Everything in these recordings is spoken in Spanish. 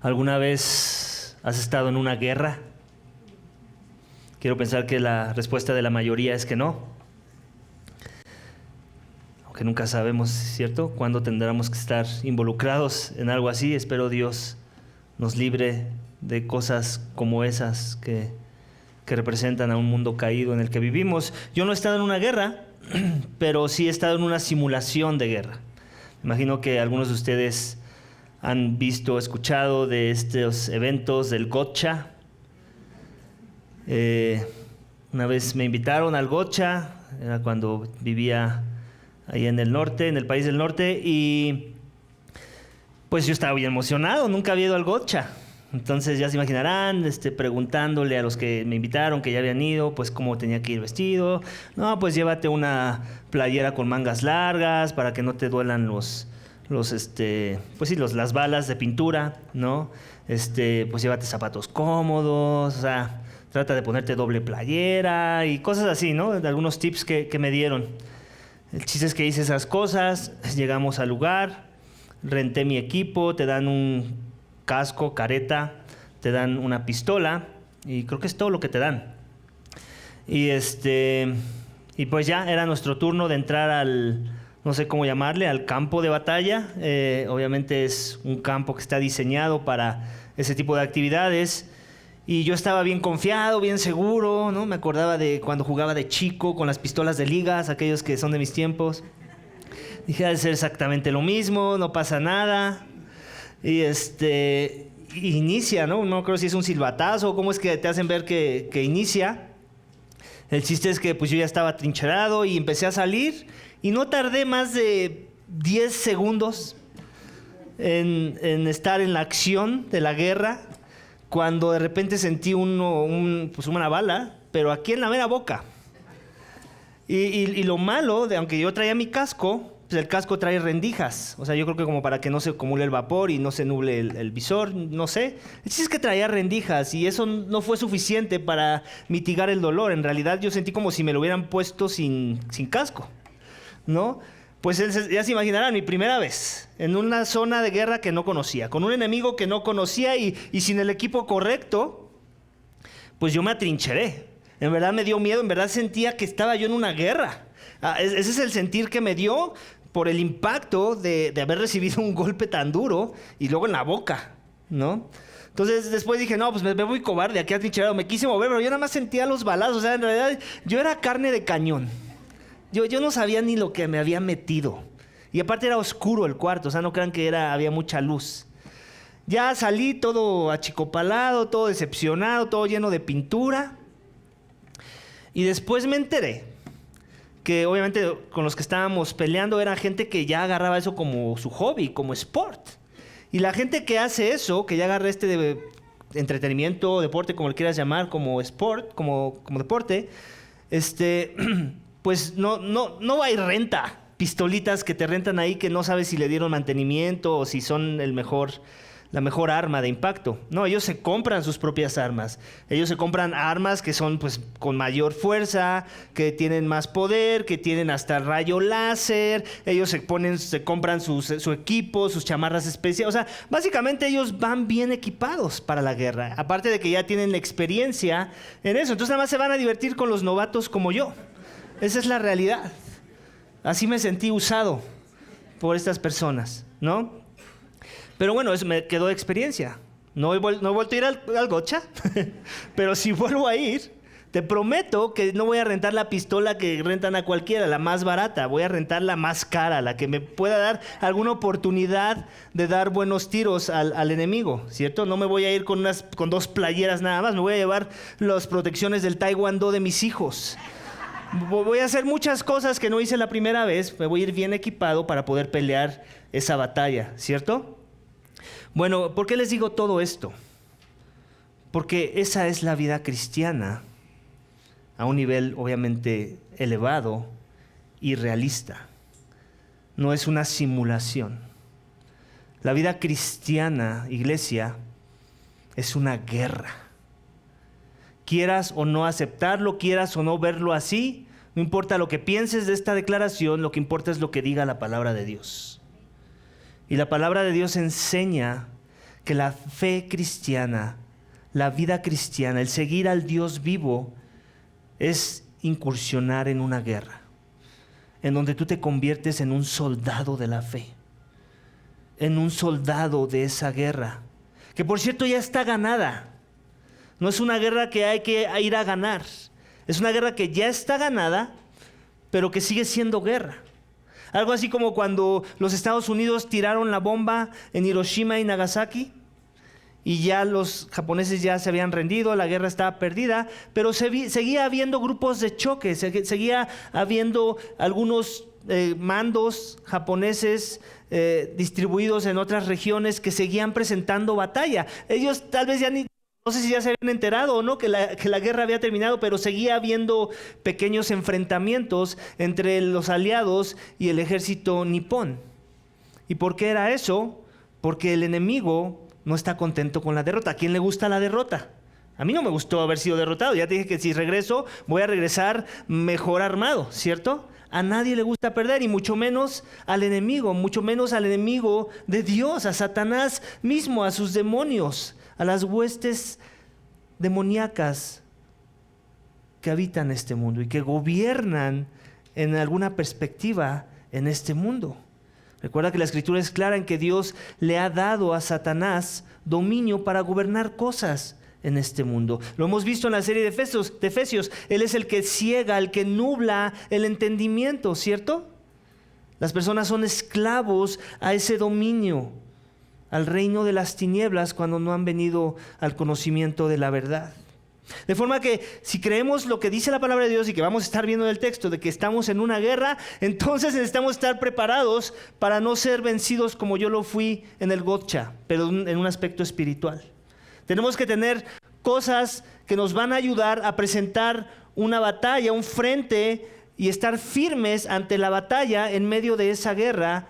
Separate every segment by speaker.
Speaker 1: ¿Alguna vez has estado en una guerra? Quiero pensar que la respuesta de la mayoría es que no. Aunque nunca sabemos, ¿cierto?, cuándo tendremos que estar involucrados en algo así. Espero Dios nos libre de cosas como esas que representan a un mundo caído en el que vivimos. Yo no he estado en una guerra, pero sí he estado en una simulación de guerra. Imagino que algunos de ustedes han visto, escuchado de estos eventos del Gotcha. Una vez me invitaron al Gotcha, era cuando vivía ahí en el norte, en el país del norte, y pues yo estaba bien emocionado, nunca había ido al Gotcha. Entonces ya se imaginarán, preguntándole a los que me invitaron, que ya habían ido, pues cómo tenía que ir vestido. No, pues llévate una playera con mangas largas para que no te duelan las balas de pintura, ¿no? Pues llévate zapatos cómodos, o sea, trata de ponerte doble playera y cosas así, ¿no? De algunos tips que me dieron. El chiste es que hice esas cosas, llegamos al lugar, renté mi equipo, te dan un casco, careta, te dan una pistola y creo que es todo lo que te dan. Y pues ya era nuestro turno de entrar al, no sé cómo llamarle, al campo de batalla. Obviamente es un campo que está diseñado para ese tipo de actividades. Y yo estaba bien confiado, bien seguro, ¿no? Me acordaba de cuando jugaba de chico con las pistolas de ligas, aquellos que son de mis tiempos. Dije, ha de ser exactamente lo mismo, no pasa nada. Y inicia, ¿no? No creo si es un silbatazo o cómo es que te hacen ver que inicia. El chiste es que pues yo ya estaba trincherado y empecé a salir y no tardé más de 10 segundos en estar en la acción de la guerra, cuando de repente sentí una bala, pero aquí en la mera boca. Y lo malo, aunque yo traía mi casco, pues el casco trae rendijas. O sea, yo creo que como para que no se acumule el vapor y no se nuble el visor, no sé. El chiste es que traía rendijas y eso no fue suficiente para mitigar el dolor. En realidad yo sentí como si me lo hubieran puesto sin casco, ¿no? Pues ya se imaginarán, mi primera vez en una zona de guerra que no conocía, con un enemigo que no conocía y sin el equipo correcto, pues yo me atrincheré. En verdad me dio miedo, en verdad sentía que estaba yo en una guerra. Ese es el sentir que me dio por el impacto de haber recibido un golpe tan duro y luego en la boca, ¿no? Entonces después dije, no, pues me voy cobarde aquí atrincherado. Me quise mover, pero yo nada más sentía los balazos. O sea, en realidad yo era carne de cañón. Yo no sabía ni lo que me había metido. Y aparte era oscuro el cuarto, o sea, no crean que había mucha luz. Ya salí todo achicopalado, todo decepcionado, todo lleno de pintura. Y después me enteré que obviamente con los que estábamos peleando era gente que ya agarraba eso como su hobby, como sport. Y la gente que hace eso, que ya agarra de entretenimiento, deporte, como le quieras llamar, como sport, como deporte, pues no va y renta pistolitas que te rentan ahí que no sabes si le dieron mantenimiento o si son la mejor arma de impacto. No, ellos se compran sus propias armas. Ellos se compran armas que son pues con mayor fuerza, que tienen más poder, que tienen hasta rayo láser. Ellos se compran su equipo, sus chamarras especiales. O sea, básicamente ellos van bien equipados para la guerra. Aparte de que ya tienen experiencia en eso. Entonces nada más se van a divertir con los novatos como yo. Esa es la realidad. Así me sentí usado por estas personas, ¿no? Pero bueno, eso me quedó de experiencia. No he vuelto a ir al Gotcha, pero si vuelvo a ir, te prometo que no voy a rentar la pistola que rentan a cualquiera, la más barata. Voy a rentar la más cara, la que me pueda dar alguna oportunidad de dar buenos tiros al enemigo, ¿cierto? No me voy a ir con 2 playeras nada más. Me voy a llevar las protecciones del Taekwondo de mis hijos. Voy a hacer muchas cosas que no hice la primera vez. Me voy a ir bien equipado para poder pelear esa batalla, ¿cierto? Bueno, ¿por qué les digo todo esto? Porque esa es la vida cristiana a un nivel obviamente elevado y realista. No es una simulación. La vida cristiana, iglesia, es una guerra. Quieras o no aceptarlo, quieras o no verlo así, no importa lo que pienses de esta declaración, lo que importa es lo que diga la palabra de Dios. Y la palabra de Dios enseña que la fe cristiana, la vida cristiana, el seguir al Dios vivo, es incursionar en una guerra, en donde tú te conviertes en un soldado de la fe, en un soldado de esa guerra, que por cierto ya está ganada. No es una guerra que hay que ir a ganar, es una guerra que ya está ganada, pero que sigue siendo guerra. Algo así como cuando los Estados Unidos tiraron la bomba en Hiroshima y Nagasaki, y ya los japoneses ya se habían rendido, la guerra estaba perdida, pero seguía habiendo grupos de choque, seguía habiendo algunos mandos japoneses distribuidos en otras regiones que seguían presentando batalla. Ellos tal vez ya no sé si ya se habían enterado o no que la guerra había terminado, pero seguía habiendo pequeños enfrentamientos entre los aliados y el ejército nipón. ¿Y por qué era eso? Porque el enemigo no está contento con la derrota. ¿A quién le gusta la derrota? A mí no me gustó haber sido derrotado. Ya te dije que si regreso, voy a regresar mejor armado, ¿cierto? A nadie le gusta perder, y mucho menos al enemigo de Dios, a Satanás mismo, a sus demonios, a las huestes demoníacas que habitan este mundo y que gobiernan en alguna perspectiva en este mundo. Recuerda que la Escritura es clara en que Dios le ha dado a Satanás dominio para gobernar cosas en este mundo. Lo hemos visto en la serie de Efesios. Él es el que ciega, el que nubla el entendimiento, ¿cierto? Las personas son esclavos a ese dominio, al reino de las tinieblas, cuando no han venido al conocimiento de la verdad. De forma que si creemos lo que dice la palabra de Dios y que vamos a estar viendo en el texto de que estamos en una guerra, entonces necesitamos estar preparados para no ser vencidos como yo lo fui en el gotcha, pero en un aspecto espiritual. Tenemos que tener cosas que nos van a ayudar a presentar una batalla, un frente, y estar firmes ante la batalla en medio de esa guerra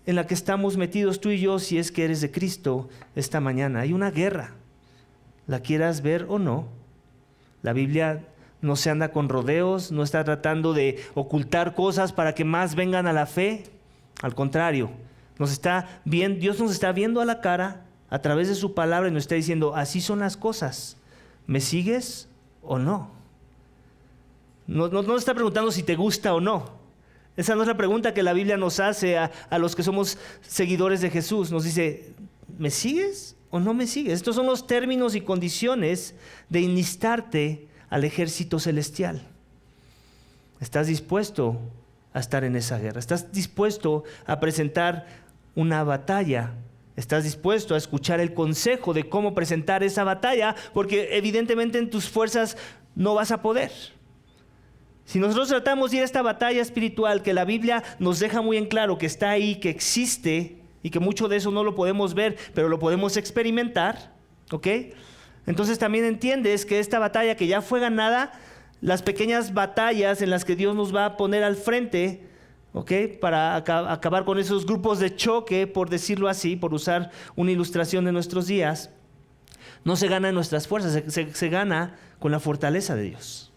Speaker 1: en la que estamos metidos tú y yo, si es que eres de Cristo esta mañana. Hay una guerra, la quieras ver o no. La Biblia no se anda con rodeos, no está tratando de ocultar cosas para que más vengan a la fe. Al contrario, Dios nos está viendo a la cara a través de su palabra y nos está diciendo, así son las cosas, ¿me sigues o no? No nos está preguntando si te gusta o no. Esa no es la pregunta que la Biblia nos hace a los que somos seguidores de Jesús. Nos dice, ¿me sigues o no me sigues? Estos son los términos y condiciones de instarte al ejército celestial. ¿Estás dispuesto a estar en esa guerra? ¿Estás dispuesto a presentar una batalla? ¿Estás dispuesto a escuchar el consejo de cómo presentar esa batalla? Porque evidentemente en tus fuerzas no vas a poder. Si nosotros tratamos de ir a esta batalla espiritual que la Biblia nos deja muy en claro que está ahí, que existe, y que mucho de eso no lo podemos ver, pero lo podemos experimentar, ¿ok? Entonces también entiendes que esta batalla que ya fue ganada, las pequeñas batallas en las que Dios nos va a poner al frente, ¿ok? Para acabar con esos grupos de choque, por decirlo así, por usar una ilustración de nuestros días, no se gana en nuestras fuerzas, se gana con la fortaleza de Dios,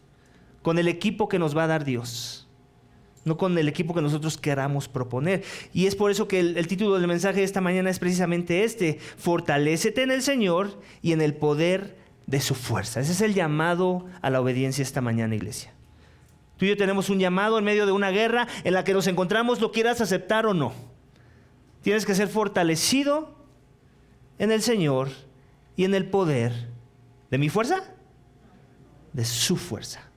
Speaker 1: con el equipo que nos va a dar Dios, no con el equipo que nosotros queramos proponer. Y es por eso que el título del mensaje de esta mañana es precisamente este: fortalécete en el Señor y en el poder de su fuerza. Ese es el llamado a la obediencia esta mañana, iglesia. Tú y yo tenemos un llamado en medio de una guerra en la que nos encontramos, lo quieras aceptar o no. Tienes que ser fortalecido en el Señor y en el poder de mi fuerza, de su fuerza.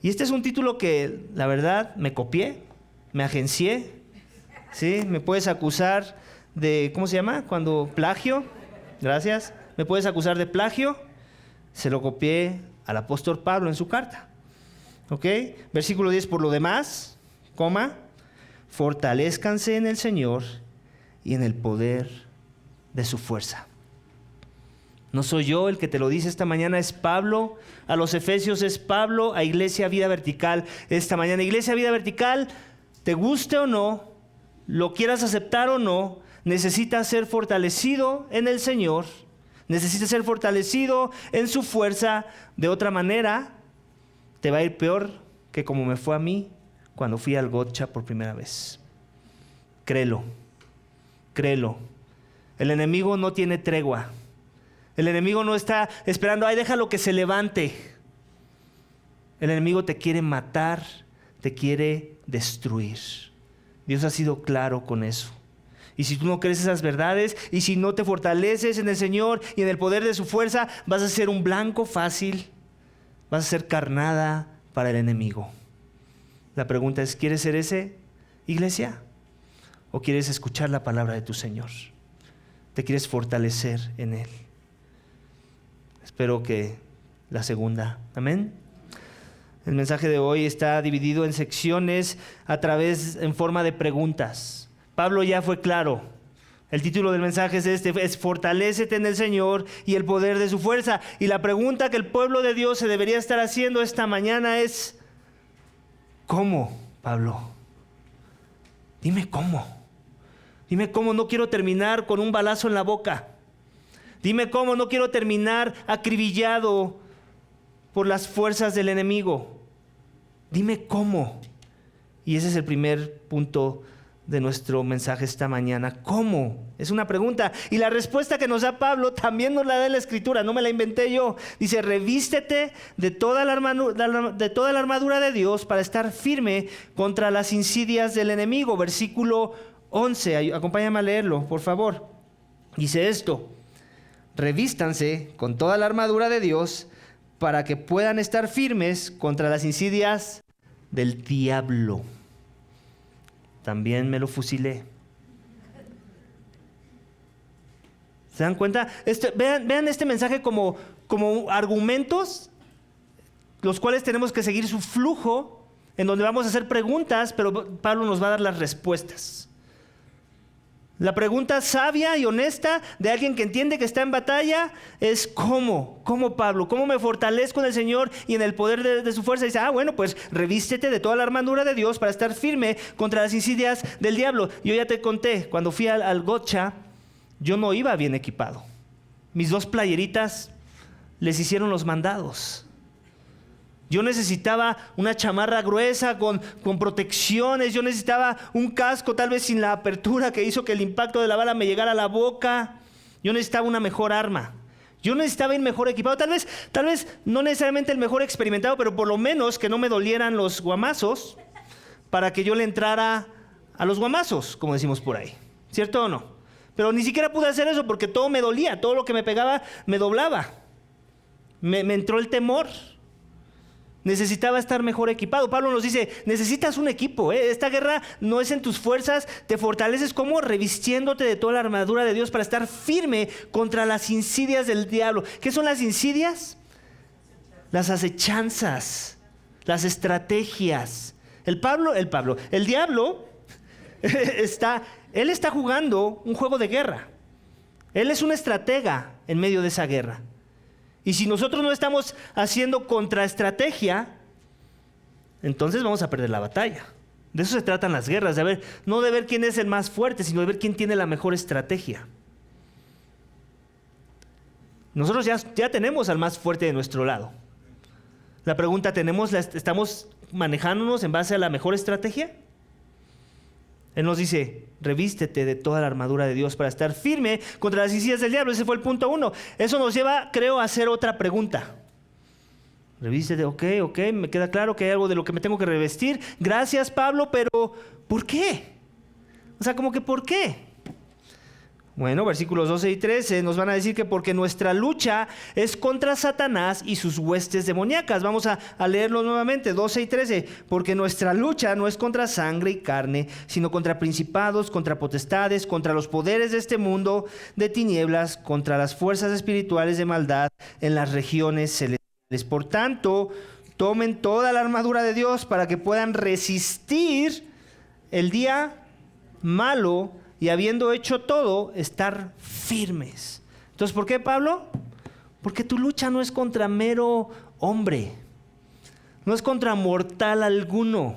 Speaker 1: Y este es un título que, la verdad, me copié, me agencié, ¿sí? Me puedes acusar de, ¿cómo se llama? Cuando plagio, gracias. Me puedes acusar de plagio. Se lo copié al apóstol Pablo en su carta, ¿ok? Versículo 10, por lo demás, fortalezcanse en el Señor y en el poder de su fuerza. No soy yo el que te lo dice esta mañana, es Pablo. A los Efesios es Pablo, a Iglesia Vida Vertical esta mañana. Iglesia Vida Vertical, te guste o no, lo quieras aceptar o no, necesitas ser fortalecido en el Señor, necesitas ser fortalecido en su fuerza. De otra manera, te va a ir peor que como me fue a mí cuando fui al gotcha por primera vez. Créelo. El enemigo no tiene tregua. El enemigo no está esperando, ay, déjalo que se levante. El enemigo te quiere matar, te quiere destruir. Dios ha sido claro con eso. Y si tú no crees esas verdades, y si no te fortaleces en el Señor y en el poder de su fuerza, vas a ser un blanco fácil, vas a ser carnada para el enemigo. La pregunta es, ¿quieres ser ese, iglesia? ¿O quieres escuchar la palabra de tu Señor? ¿Te quieres fortalecer en Él? Espero que la segunda. Amén. El mensaje de hoy está dividido en secciones en forma de preguntas. Pablo ya fue claro. El título del mensaje es Fortalécete en el Señor y el poder de su fuerza. Y la pregunta que el pueblo de Dios se debería estar haciendo esta mañana es, ¿cómo, Pablo? Dime cómo. Dime cómo no quiero terminar con un balazo en la boca. Dime cómo no quiero terminar acribillado por las fuerzas del enemigo. Dime cómo. Y ese es el primer punto de nuestro mensaje esta mañana. ¿Cómo? Es una pregunta. Y la respuesta que nos da Pablo también nos la da la Escritura, no me la inventé yo. Dice, revístete de toda la armadura de Dios para estar firme contra las insidias del enemigo. Versículo 11, acompáñame a leerlo, por favor. Dice esto, revístanse con toda la armadura de Dios para que puedan estar firmes contra las insidias del diablo. También me lo fusilé. ¿Se dan cuenta? Vean este mensaje como argumentos, los cuales tenemos que seguir su flujo, en donde vamos a hacer preguntas, pero Pablo nos va a dar las respuestas. La pregunta sabia y honesta de alguien que entiende que está en batalla es ¿cómo? ¿Cómo, Pablo? ¿Cómo me fortalezco en el Señor y en el poder de su fuerza? Y dice, bueno, pues revístete de toda la armadura de Dios para estar firme contra las insidias del diablo. Yo ya te conté, cuando fui al Gotcha, yo no iba bien equipado. Mis 2 playeritas les hicieron los mandados. Yo necesitaba una chamarra gruesa con protecciones. Yo necesitaba un casco tal vez sin la apertura que hizo que el impacto de la bala me llegara a la boca. Yo necesitaba una mejor arma. Yo necesitaba ir mejor equipado. Tal vez no necesariamente el mejor experimentado, pero por lo menos que no me dolieran los guamazos para que yo le entrara a los guamazos, como decimos por ahí. ¿Cierto o no? Pero ni siquiera pude hacer eso porque todo me dolía. Todo lo que me pegaba me doblaba. Me entró el temor. Necesitaba estar mejor equipado. Pablo nos dice, necesitas un equipo. Esta guerra no es en tus fuerzas. Te fortaleces como revistiéndote de toda la armadura de Dios para estar firme contra las insidias del diablo. ¿Qué son las insidias? Las acechanzas, las estrategias. El diablo está jugando un juego de guerra. Él es un estratega en medio de esa guerra. Y si nosotros no estamos haciendo contraestrategia, entonces vamos a perder la batalla. De eso se tratan las guerras, no de ver quién es el más fuerte, sino de ver quién tiene la mejor estrategia. Nosotros ya tenemos al más fuerte de nuestro lado. La pregunta, ¿estamos manejándonos en base a la mejor estrategia? Él nos dice, revístete de toda la armadura de Dios para estar firme contra las insidias del diablo. Ese fue el punto 1. Eso nos lleva, creo, a hacer otra pregunta. Revístete, ok, me queda claro que hay algo de lo que me tengo que revestir. Gracias, Pablo, pero ¿por qué? O sea, ¿cómo que por qué? Bueno, versículos 12 y 13 nos van a decir que porque nuestra lucha es contra Satanás y sus huestes demoníacas. Vamos a leerlo nuevamente, 12 y 13. Porque nuestra lucha no es contra sangre y carne, sino contra principados, contra potestades, contra los poderes de este mundo de tinieblas, contra las fuerzas espirituales de maldad en las regiones celestiales. Por tanto, tomen toda la armadura de Dios para que puedan resistir el día malo y habiendo hecho todo, estar firmes. Entonces, ¿por qué, Pablo? Porque tu lucha no es contra mero hombre. No es contra mortal alguno.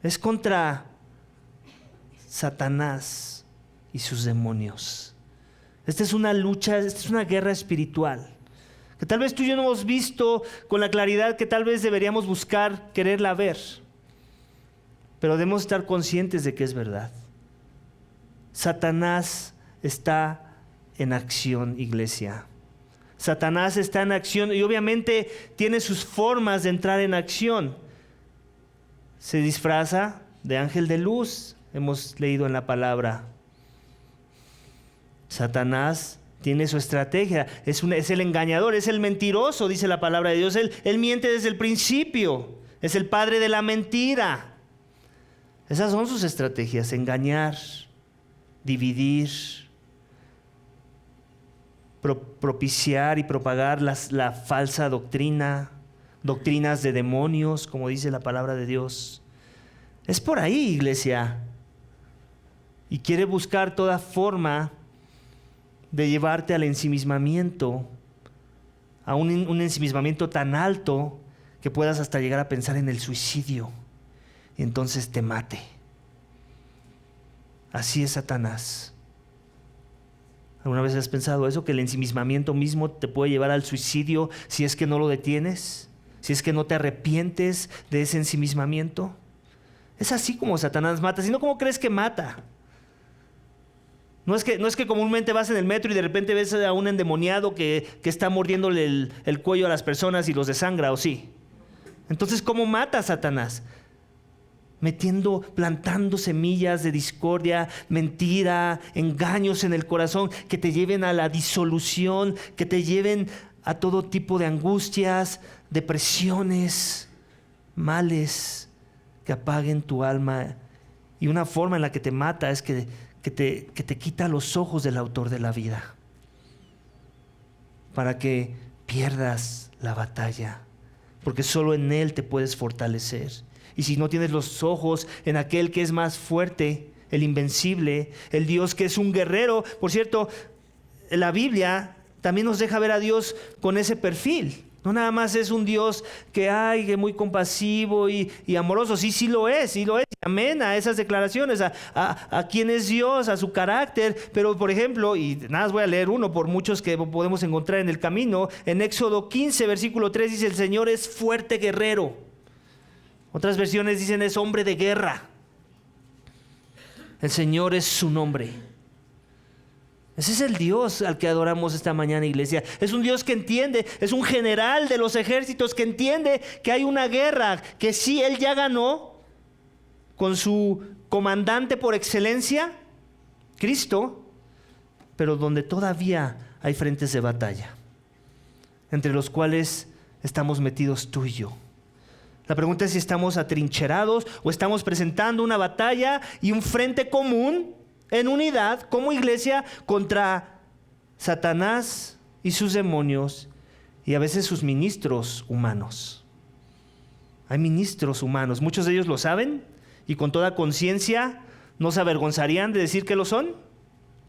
Speaker 1: Es contra Satanás y sus demonios. Esta es una lucha, esta es una guerra espiritual. Que tal vez tú y yo no hemos visto con la claridad que tal vez deberíamos buscar, quererla ver. Pero debemos estar conscientes de que es verdad. Satanás está en acción, iglesia. Satanás está en acción y obviamente tiene sus formas de entrar en acción. Se disfraza de ángel de luz, hemos leído en la palabra. Satanás tiene su estrategia, es el engañador, es el mentiroso, dice la palabra de Dios. Él miente desde el principio, es el padre de la mentira. Esas son sus estrategias: engañar, dividir, propiciar y propagar la falsa doctrina, doctrinas de demonios, como dice la palabra de Dios. Es por ahí, iglesia. Y quiere buscar toda forma de llevarte al ensimismamiento, a un ensimismamiento tan alto que puedas hasta llegar a pensar en el suicidio y entonces te mate. Así es Satanás. ¿Alguna vez has pensado eso? Que el ensimismamiento mismo te puede llevar al suicidio si es que no lo detienes, si es que no te arrepientes de ese ensimismamiento. Es así como Satanás mata, sino ¿cómo crees que mata? No es que comúnmente vas en el metro y de repente ves a un endemoniado que está mordiéndole el cuello a las personas y los desangra, ¿o sí? Entonces, ¿cómo mata a Satanás? Plantando semillas de discordia, mentira, engaños en el corazón que te lleven a la disolución, que te lleven a todo tipo de angustias, depresiones, males que apaguen tu alma. Y una forma en la que te mata es que te quita los ojos del autor de la vida, para que pierdas la batalla, porque solo en Él te puedes fortalecer. Y si no tienes los ojos en aquel que es más fuerte, el invencible, el Dios que es un guerrero. Por cierto, la Biblia también nos deja ver a Dios con ese perfil. No nada más es un Dios que es muy compasivo y amoroso. Sí lo es. Amén a esas declaraciones, a quién es Dios, a su carácter. Pero, por ejemplo, y nada más voy a leer uno por muchos que podemos encontrar en el camino. En Éxodo 15, versículo 3 dice: el Señor es fuerte guerrero. Otras versiones dicen: es hombre de guerra. El Señor es su nombre. Ese es el Dios al que adoramos esta mañana, iglesia. Es un Dios que entiende, es un general de los ejércitos que entiende que hay una guerra, que sí, Él ya ganó con su comandante por excelencia, Cristo, pero donde todavía hay frentes de batalla, entre los cuales estamos metidos tú y yo. La pregunta es si estamos atrincherados o estamos presentando una batalla y un frente común en unidad como iglesia contra Satanás y sus demonios y a veces sus ministros humanos. Hay ministros humanos, muchos de ellos lo saben y con toda conciencia no se avergonzarían de decir que lo son,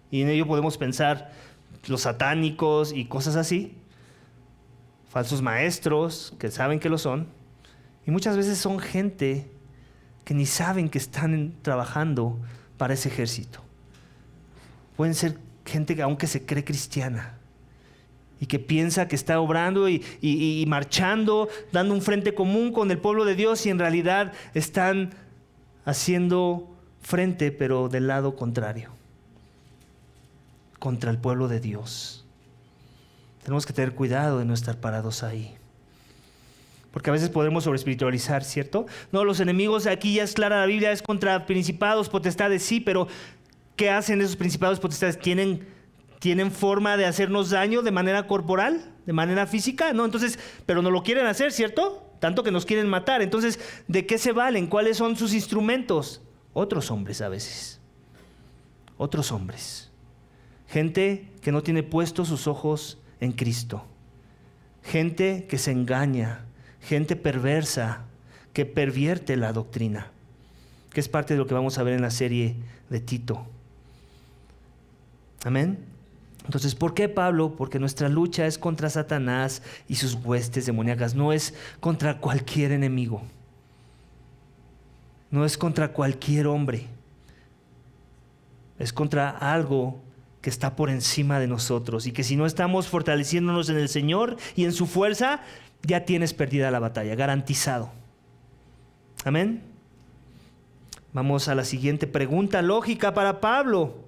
Speaker 1: y en ello podemos pensar los satánicos y cosas así, falsos maestros que saben que lo son, y muchas veces son gente que ni saben que están trabajando para ese ejército. Pueden ser gente que aunque se cree cristiana y que piensa que está obrando y marchando, dando un frente común con el pueblo de Dios, y en realidad están haciendo frente, pero del lado contrario, contra el pueblo de Dios. Tenemos que tener cuidado de no estar parados ahí, porque a veces podemos sobreespiritualizar, ¿cierto? No, los enemigos, aquí ya es clara la Biblia, es contra principados, potestades, sí, pero ¿qué hacen esos principados, potestades? ¿Tienen forma de hacernos daño de manera corporal, de manera física? No, entonces, pero no lo quieren hacer, ¿cierto? Tanto que nos quieren matar. Entonces, ¿de qué se valen? ¿Cuáles son sus instrumentos? Otros hombres a veces. Otros hombres. Gente que no tiene puestos sus ojos en Cristo. Gente que se engaña. Gente perversa que pervierte la doctrina, que es parte de lo que vamos a ver en la serie de Tito. Amén. Entonces, ¿por qué, Pablo? Porque nuestra lucha es contra Satanás y sus huestes demoníacas. No es contra cualquier enemigo. No es contra cualquier hombre. Es contra algo que está por encima de nosotros, y que si no estamos fortaleciéndonos en el Señor y en su fuerza, ya tienes perdida la batalla, garantizado. Amén. Vamos a la siguiente pregunta lógica para Pablo.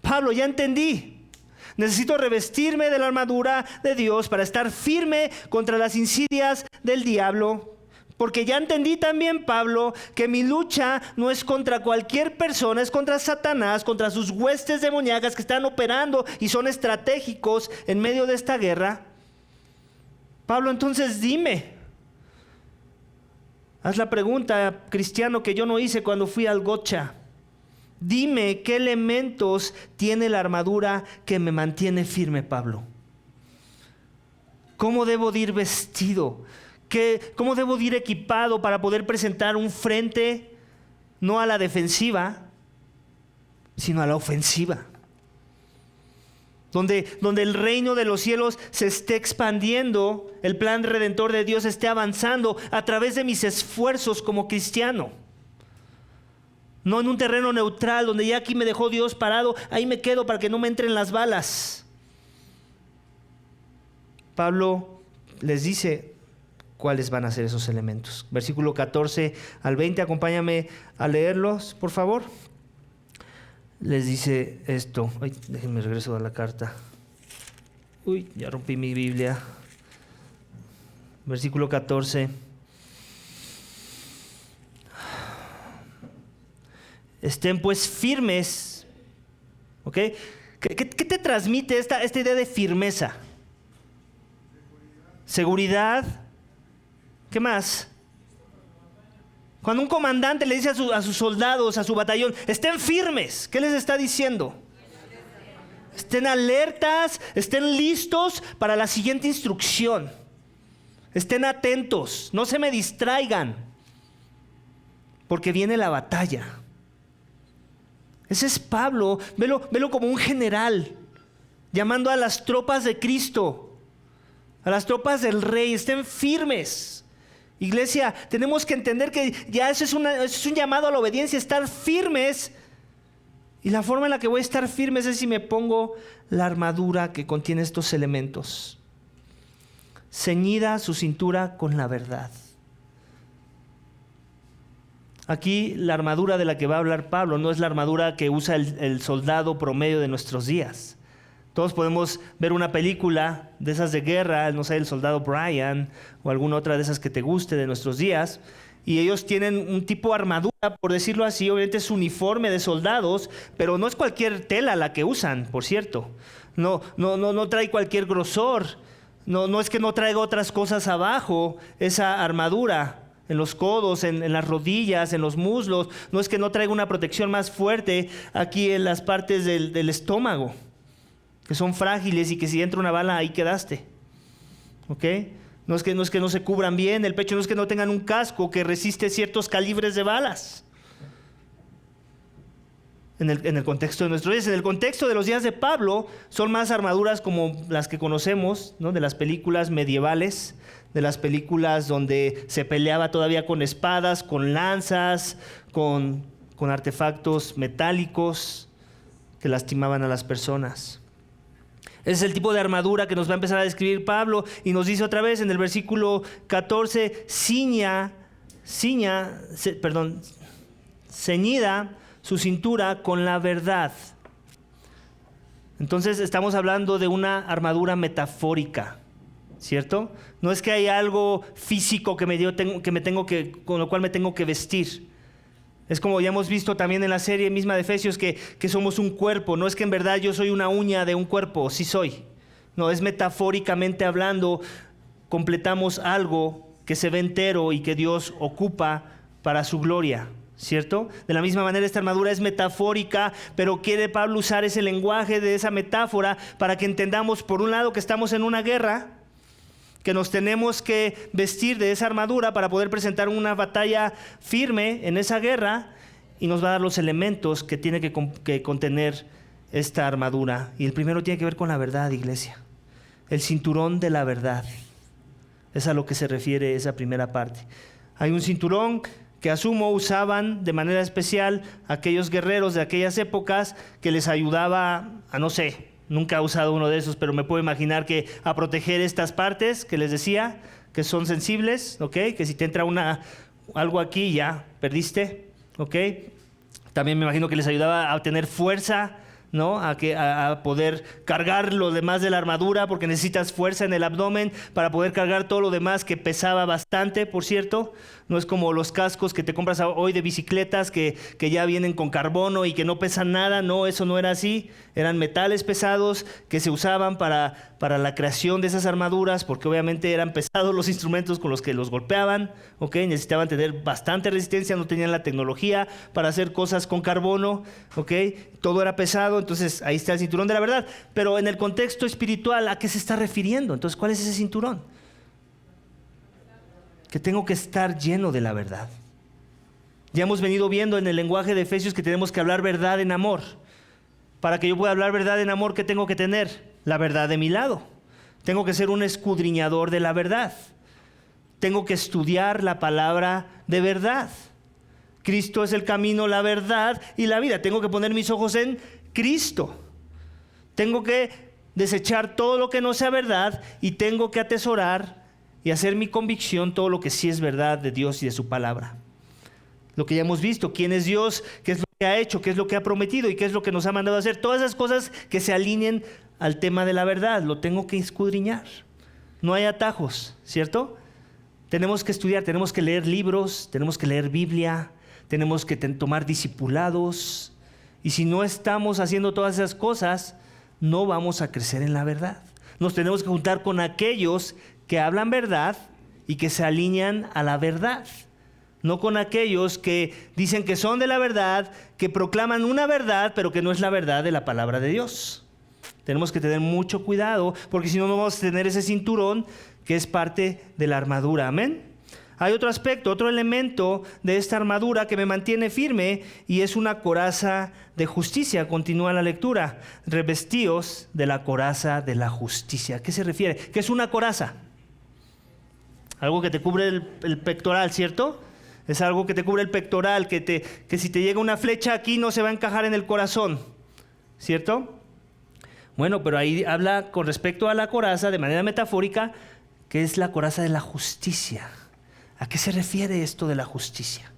Speaker 1: Pablo, ya entendí. Necesito revestirme de la armadura de Dios para estar firme contra las insidias del diablo. Porque ya entendí también, Pablo, que mi lucha no es contra cualquier persona, es contra Satanás, contra sus huestes demoníacas que están operando y son estratégicos en medio de esta guerra. Pablo, entonces dime. Haz la pregunta, cristiano, que yo no hice cuando fui al Gotcha. Dime qué elementos tiene la armadura que me mantiene firme, Pablo. ¿Cómo debo de ir vestido? ¿Cómo debo de ir equipado para poder presentar un frente no a la defensiva, sino a la ofensiva? Donde el reino de los cielos se esté expandiendo, el plan redentor de Dios esté avanzando a través de mis esfuerzos como cristiano. No en un terreno neutral donde ya aquí me dejó Dios parado, ahí me quedo para que no me entren las balas. Pablo les dice cuáles van a ser esos elementos. Versículo 14 al 20, acompáñame a leerlos, por favor. Les dice esto. Ay, déjenme regreso a la carta. Uy, ya rompí mi Biblia. Versículo 14. Estén pues firmes. ¿Ok? ¿Qué te transmite esta idea de firmeza? Seguridad. ¿Qué más? Cuando un comandante le dice a sus soldados, a su batallón, estén firmes, ¿qué les está diciendo? Estén alertas, estén listos para la siguiente instrucción. Estén atentos, no se me distraigan, porque viene la batalla. Ese es Pablo, velo como un general, llamando a las tropas de Cristo, a las tropas del Rey, estén firmes. Iglesia, tenemos que entender que ya eso es un llamado a la obediencia, estar firmes. Y la forma en la que voy a estar firmes es si me pongo la armadura que contiene estos elementos. Ceñida su cintura con la verdad. Aquí la armadura de la que va a hablar Pablo no es la armadura que usa el soldado promedio de nuestros días. Todos podemos ver una película de esas de guerra, no sé, el soldado Brian o alguna otra de esas que te guste de nuestros días, y ellos tienen un tipo de armadura, por decirlo así, obviamente es uniforme de soldados, pero no es cualquier tela la que usan, por cierto. No trae cualquier grosor, no es que no traiga otras cosas abajo, esa armadura. En los codos, en las rodillas, en los muslos, no es que no traiga una protección más fuerte aquí en las partes del estómago, que son frágiles y que si entra una bala ahí quedaste. ¿Ok? No es que no se cubran bien el pecho, no es que no tengan un casco que resiste ciertos calibres de balas. En el contexto de nuestros días, en el contexto de los días de Pablo, son más armaduras como las que conocemos, ¿no? De las películas medievales, de las películas donde se peleaba todavía con espadas, con lanzas, con artefactos metálicos que lastimaban a las personas. Ese es el tipo de armadura que nos va a empezar a describir Pablo y nos dice otra vez en el versículo 14, ceñida su cintura con la verdad. Entonces estamos hablando de una armadura metafórica, ¿cierto? No es que hay algo físico con lo cual me tengo que vestir. Es como ya hemos visto también en la serie misma de Efesios que somos un cuerpo. No es que en verdad yo soy una uña de un cuerpo, sí soy. No, es metafóricamente hablando, completamos algo que se ve entero y que Dios ocupa para su gloria, ¿cierto? De la misma manera esta armadura es metafórica, pero quiere Pablo usar ese lenguaje de esa metáfora para que entendamos por un lado que estamos en una guerra, que nos tenemos que vestir de esa armadura para poder presentar una batalla firme en esa guerra, y nos va a dar los elementos que tiene que contener esta armadura. Y el primero tiene que ver con la verdad, iglesia. El cinturón de la verdad. Es a lo que se refiere esa primera parte. Hay un cinturón que asumo usaban de manera especial aquellos guerreros de aquellas épocas que les ayudaba a, no sé, nunca he usado uno de esos, pero me puedo imaginar que a proteger estas partes que les decía, que son sensibles, ¿ok? Que si te entra algo aquí ya perdiste, ¿ok? También me imagino que les ayudaba a obtener fuerza ¿no? A poder cargar lo demás de la armadura, porque necesitas fuerza en el abdomen para poder cargar todo lo demás, que pesaba bastante, por cierto. No es como los cascos que te compras hoy de bicicletas que ya vienen con carbono y que no pesan nada. No, eso no era así. Eran metales pesados que se usaban para la creación de esas armaduras, porque obviamente eran pesados los instrumentos con los que los golpeaban, ¿ok? Necesitaban tener bastante resistencia, no tenían la tecnología para hacer cosas con carbono, ¿ok? Todo era pesado, entonces ahí está el cinturón de la verdad. Pero en el contexto espiritual, ¿a qué se está refiriendo? Entonces, ¿cuál es ese cinturón? Que tengo que estar lleno de la verdad. Ya hemos venido viendo en el lenguaje de Efesios que tenemos que hablar verdad en amor. Para que yo pueda hablar verdad en amor, ¿qué tengo que tener? La verdad de mi lado. Tengo que ser un escudriñador de la verdad. Tengo que estudiar la palabra de verdad. Cristo es el camino, la verdad y la vida. Tengo que poner mis ojos en Cristo. Tengo que desechar todo lo que no sea verdad y tengo que atesorar y hacer mi convicción todo lo que sí es verdad de Dios y de su palabra. Lo que ya hemos visto, quién es Dios, qué es lo que ha hecho, qué es lo que ha prometido y qué es lo que nos ha mandado a hacer. Todas esas cosas que se alineen al tema de la verdad, lo tengo que escudriñar. No hay atajos, ¿cierto? Tenemos que estudiar, tenemos que leer libros, tenemos que leer Biblia, tenemos que tomar discipulados. Y si no estamos haciendo todas esas cosas, no vamos a crecer en la verdad. Nos tenemos que juntar con aquellos que hablan verdad y que se alinean a la verdad. No con aquellos que dicen que son de la verdad, que proclaman una verdad, pero que no es la verdad de la palabra de Dios. Tenemos que tener mucho cuidado, porque si no, no vamos a tener ese cinturón que es parte de la armadura. Amén. Hay otro aspecto, otro elemento de esta armadura que me mantiene firme y es una coraza de justicia. Continúa la lectura. Revestíos de la coraza de la justicia. ¿A qué se refiere? ¿Qué es una coraza? Algo que te cubre el pectoral, ¿cierto? Es algo que te cubre el pectoral, que si te llega una flecha aquí no se va a encajar en el corazón, ¿cierto? Bueno, pero ahí habla con respecto a la coraza de manera metafórica, que es la coraza de la justicia. ¿A qué se refiere esto de la justicia?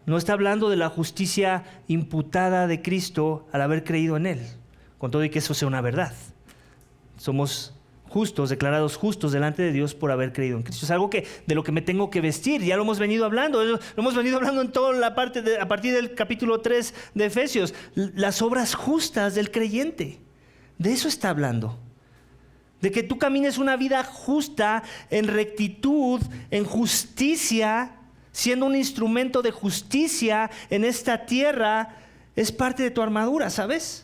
Speaker 1: No está hablando de la justicia imputada de Cristo al haber creído en Él, con todo y que eso sea una verdad. Somos justos, declarados justos delante de Dios por haber creído en Cristo. Es algo de lo que me tengo que vestir. Ya lo hemos venido hablando. Lo hemos venido hablando en toda la parte, a partir del capítulo 3 de Efesios. Las obras justas del creyente. De eso está hablando. De que tú camines una vida justa, en rectitud, en justicia, siendo un instrumento de justicia en esta tierra, es parte de tu armadura, ¿sabes?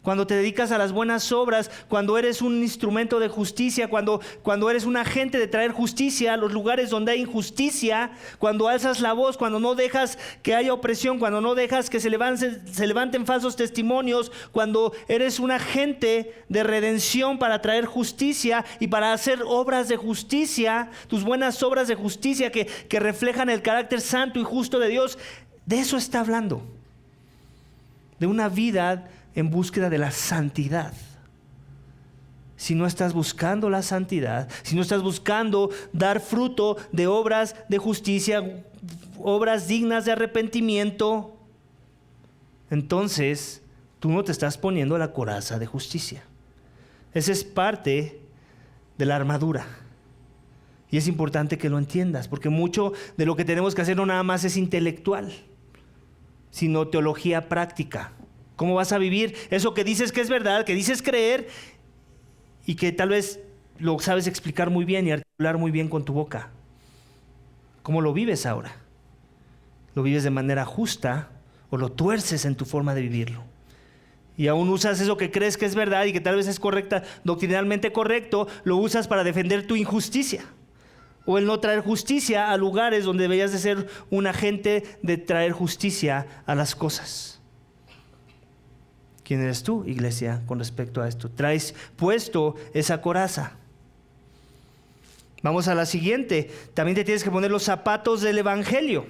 Speaker 1: Cuando te dedicas a las buenas obras, cuando eres un instrumento de justicia, cuando eres un agente de traer justicia a los lugares donde hay injusticia, cuando alzas la voz, cuando no dejas que haya opresión, cuando no dejas que se levanten falsos testimonios, cuando eres un agente de redención para traer justicia y para hacer obras de justicia, tus buenas obras de justicia que reflejan el carácter santo y justo de Dios, de eso está hablando. De una vida en búsqueda de la santidad. Si no estás buscando la santidad, si no estás buscando dar fruto de obras de justicia, obras dignas de arrepentimiento, entonces tú no te estás poniendo la coraza de justicia. Esa es parte de la armadura. Y es importante que lo entiendas, porque mucho de lo que tenemos que hacer no nada más es intelectual, sino teología práctica. ¿Cómo vas a vivir eso que dices que es verdad, que dices creer y que tal vez lo sabes explicar muy bien y articular muy bien con tu boca? ¿Cómo lo vives ahora? ¿Lo vives de manera justa o lo tuerces en tu forma de vivirlo? Y aún usas eso que crees que es verdad y que tal vez es correcta, doctrinalmente correcto, lo usas para defender tu injusticia. O el no traer justicia a lugares donde deberías de ser un agente de traer justicia a las cosas. ¿Quién eres tú, iglesia, con respecto a esto? Traes puesto esa coraza. Vamos a la siguiente. También te tienes que poner los zapatos del evangelio.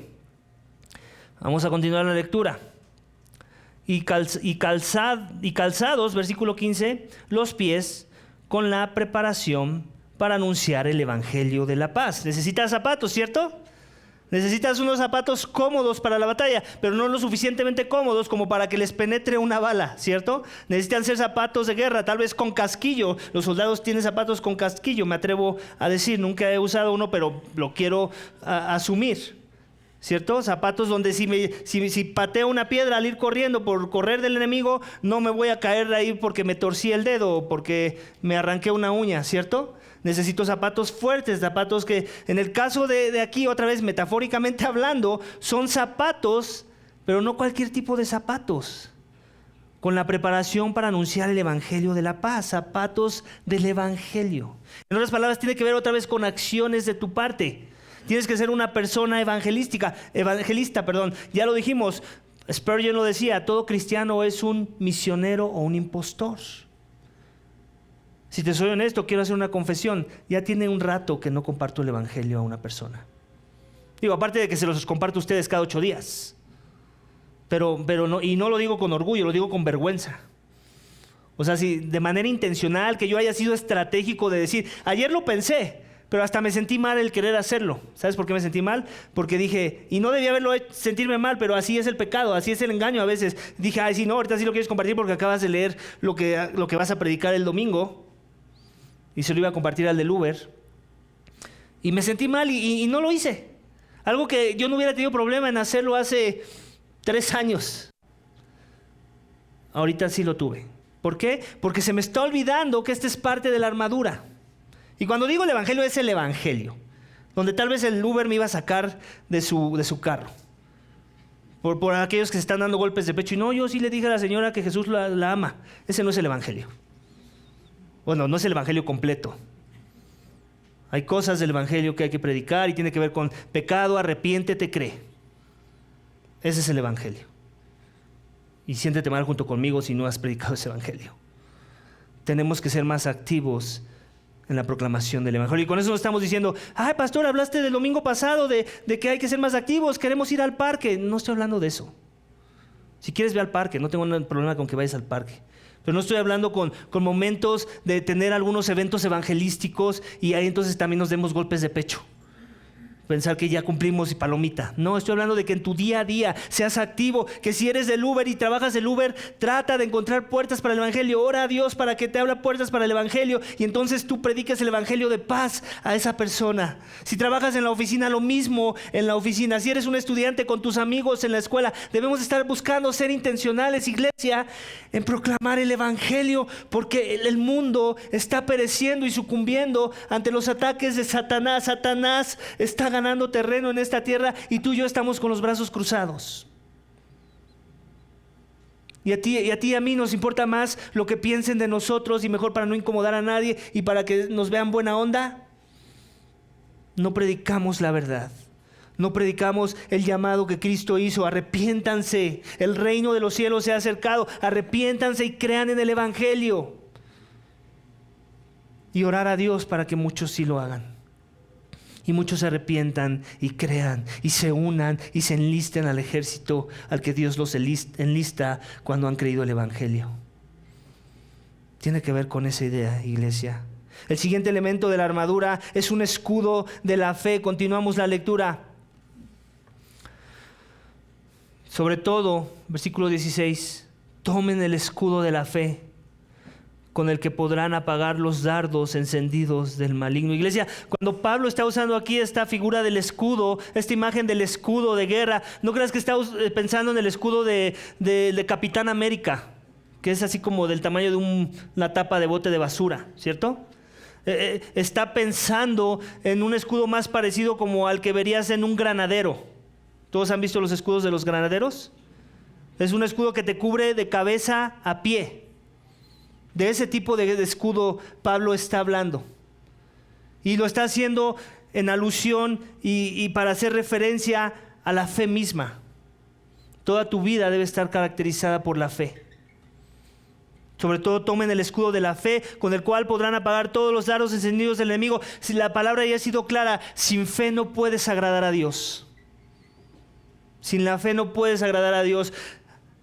Speaker 1: Vamos a continuar la lectura. Y calzados, versículo 15, los pies con la preparación para anunciar el evangelio de la paz. Necesitas zapatos, ¿cierto? Necesitas unos zapatos cómodos para la batalla, pero no lo suficientemente cómodos como para que les penetre una bala, ¿cierto? Necesitan ser zapatos de guerra, tal vez con casquillo. Los soldados tienen zapatos con casquillo, me atrevo a decir. Nunca he usado uno, pero lo quiero asumir, ¿cierto? Zapatos donde si pateo una piedra al ir corriendo por correr del enemigo, no me voy a caer ahí porque me torcí el dedo o porque me arranqué una uña, ¿cierto? Necesito zapatos fuertes, zapatos que en el caso de aquí, otra vez metafóricamente hablando, son zapatos, pero no cualquier tipo de zapatos. Con la preparación para anunciar el evangelio de la paz, zapatos del evangelio. En otras palabras, tiene que ver otra vez con acciones de tu parte. Tienes que ser una persona evangelista. Ya lo dijimos, Spurgeon lo decía, todo cristiano es un misionero o un impostor. Si te soy honesto, quiero hacer una confesión. Ya tiene un rato que no comparto el evangelio a una persona. Digo, aparte de que se los comparto a ustedes cada 8 días. Pero no, y no lo digo con orgullo, lo digo con vergüenza. O sea, si de manera intencional, que yo haya sido estratégico de decir, ayer lo pensé, pero hasta me sentí mal el querer hacerlo. ¿Sabes por qué me sentí mal? Porque dije, y no debía haberlo hecho, sentirme mal, pero así es el pecado, así es el engaño a veces. Dije, ay, sí, no, ahorita sí lo quieres compartir porque acabas de leer lo que vas a predicar el domingo. Y se lo iba a compartir al del Uber. Y me sentí mal y no lo hice. Algo que yo no hubiera tenido problema en hacerlo hace 3 años. Ahorita sí lo tuve. ¿Por qué? Porque se me está olvidando que esta es parte de la armadura. Y cuando digo el evangelio, es el evangelio. Donde tal vez el Uber me iba a sacar de su carro. Por aquellos que se están dando golpes de pecho. Y no, yo sí le dije a la señora que Jesús la ama. Ese no es el evangelio. Bueno, no es el evangelio completo. Hay cosas del evangelio que hay que predicar y tiene que ver con pecado, arrepiéntete, cree. Ese es el evangelio. Y siéntete mal junto conmigo si no has predicado ese evangelio. Tenemos que ser más activos en la proclamación del evangelio. Y con eso no estamos diciendo, ay, pastor, hablaste del domingo pasado de que hay que ser más activos, queremos ir al parque. No estoy hablando de eso. Si quieres, ve al parque, no tengo ningún problema con que vayas al parque. Pero no estoy hablando con momentos de tener algunos eventos evangelísticos y ahí entonces también nos demos golpes de pecho. Pensar que ya cumplimos y palomita. No, estoy hablando de que en tu día a día seas activo, que si eres del Uber y trabajas del Uber, trata de encontrar puertas para el evangelio. Ora a Dios para que te abra puertas para el evangelio y entonces tú prediques el evangelio de paz a esa persona. Si trabajas en la oficina, lo mismo en la oficina. Si eres un estudiante con tus amigos en la escuela, debemos estar buscando ser intencionales, iglesia, en proclamar el evangelio, porque el mundo está pereciendo y sucumbiendo ante los ataques de Satanás. Satanás está ganando terreno en esta tierra y tú y yo estamos con los brazos cruzados. Y a ti y a mí nos importa más lo que piensen de nosotros y mejor para no incomodar a nadie y para que nos vean buena onda. No predicamos la verdad. No predicamos el llamado que Cristo hizo. Arrepiéntanse. El reino de los cielos se ha acercado. Arrepiéntanse y crean en el evangelio. Y orar a Dios para que muchos sí lo hagan. Y muchos se arrepientan y crean y se unan y se enlisten al ejército al que Dios los enlista cuando han creído el evangelio. Tiene que ver con esa idea, iglesia. El siguiente elemento de la armadura es un escudo de la fe. Continuamos la lectura. Sobre todo, versículo 16, tomen el escudo de la fe, con el que podrán apagar los dardos encendidos del maligno. Iglesia, cuando Pablo está usando aquí esta figura del escudo, esta imagen del escudo de guerra, no creas que está pensando en el escudo de Capitán América, que es así como del tamaño de una tapa de bote de basura, ¿cierto? Está pensando en un escudo más parecido como al que verías en un granadero. ¿Todos han visto los escudos de los granaderos? Es un escudo que te cubre de cabeza a pie. De ese tipo de escudo Pablo está hablando. Y lo está haciendo en alusión y para hacer referencia a la fe misma. Toda tu vida debe estar caracterizada por la fe. Sobre todo tomen el escudo de la fe, con el cual podrán apagar todos los dardos encendidos del enemigo. Si la palabra ya ha sido clara, sin fe no puedes agradar a Dios. Sin la fe no puedes agradar a Dios.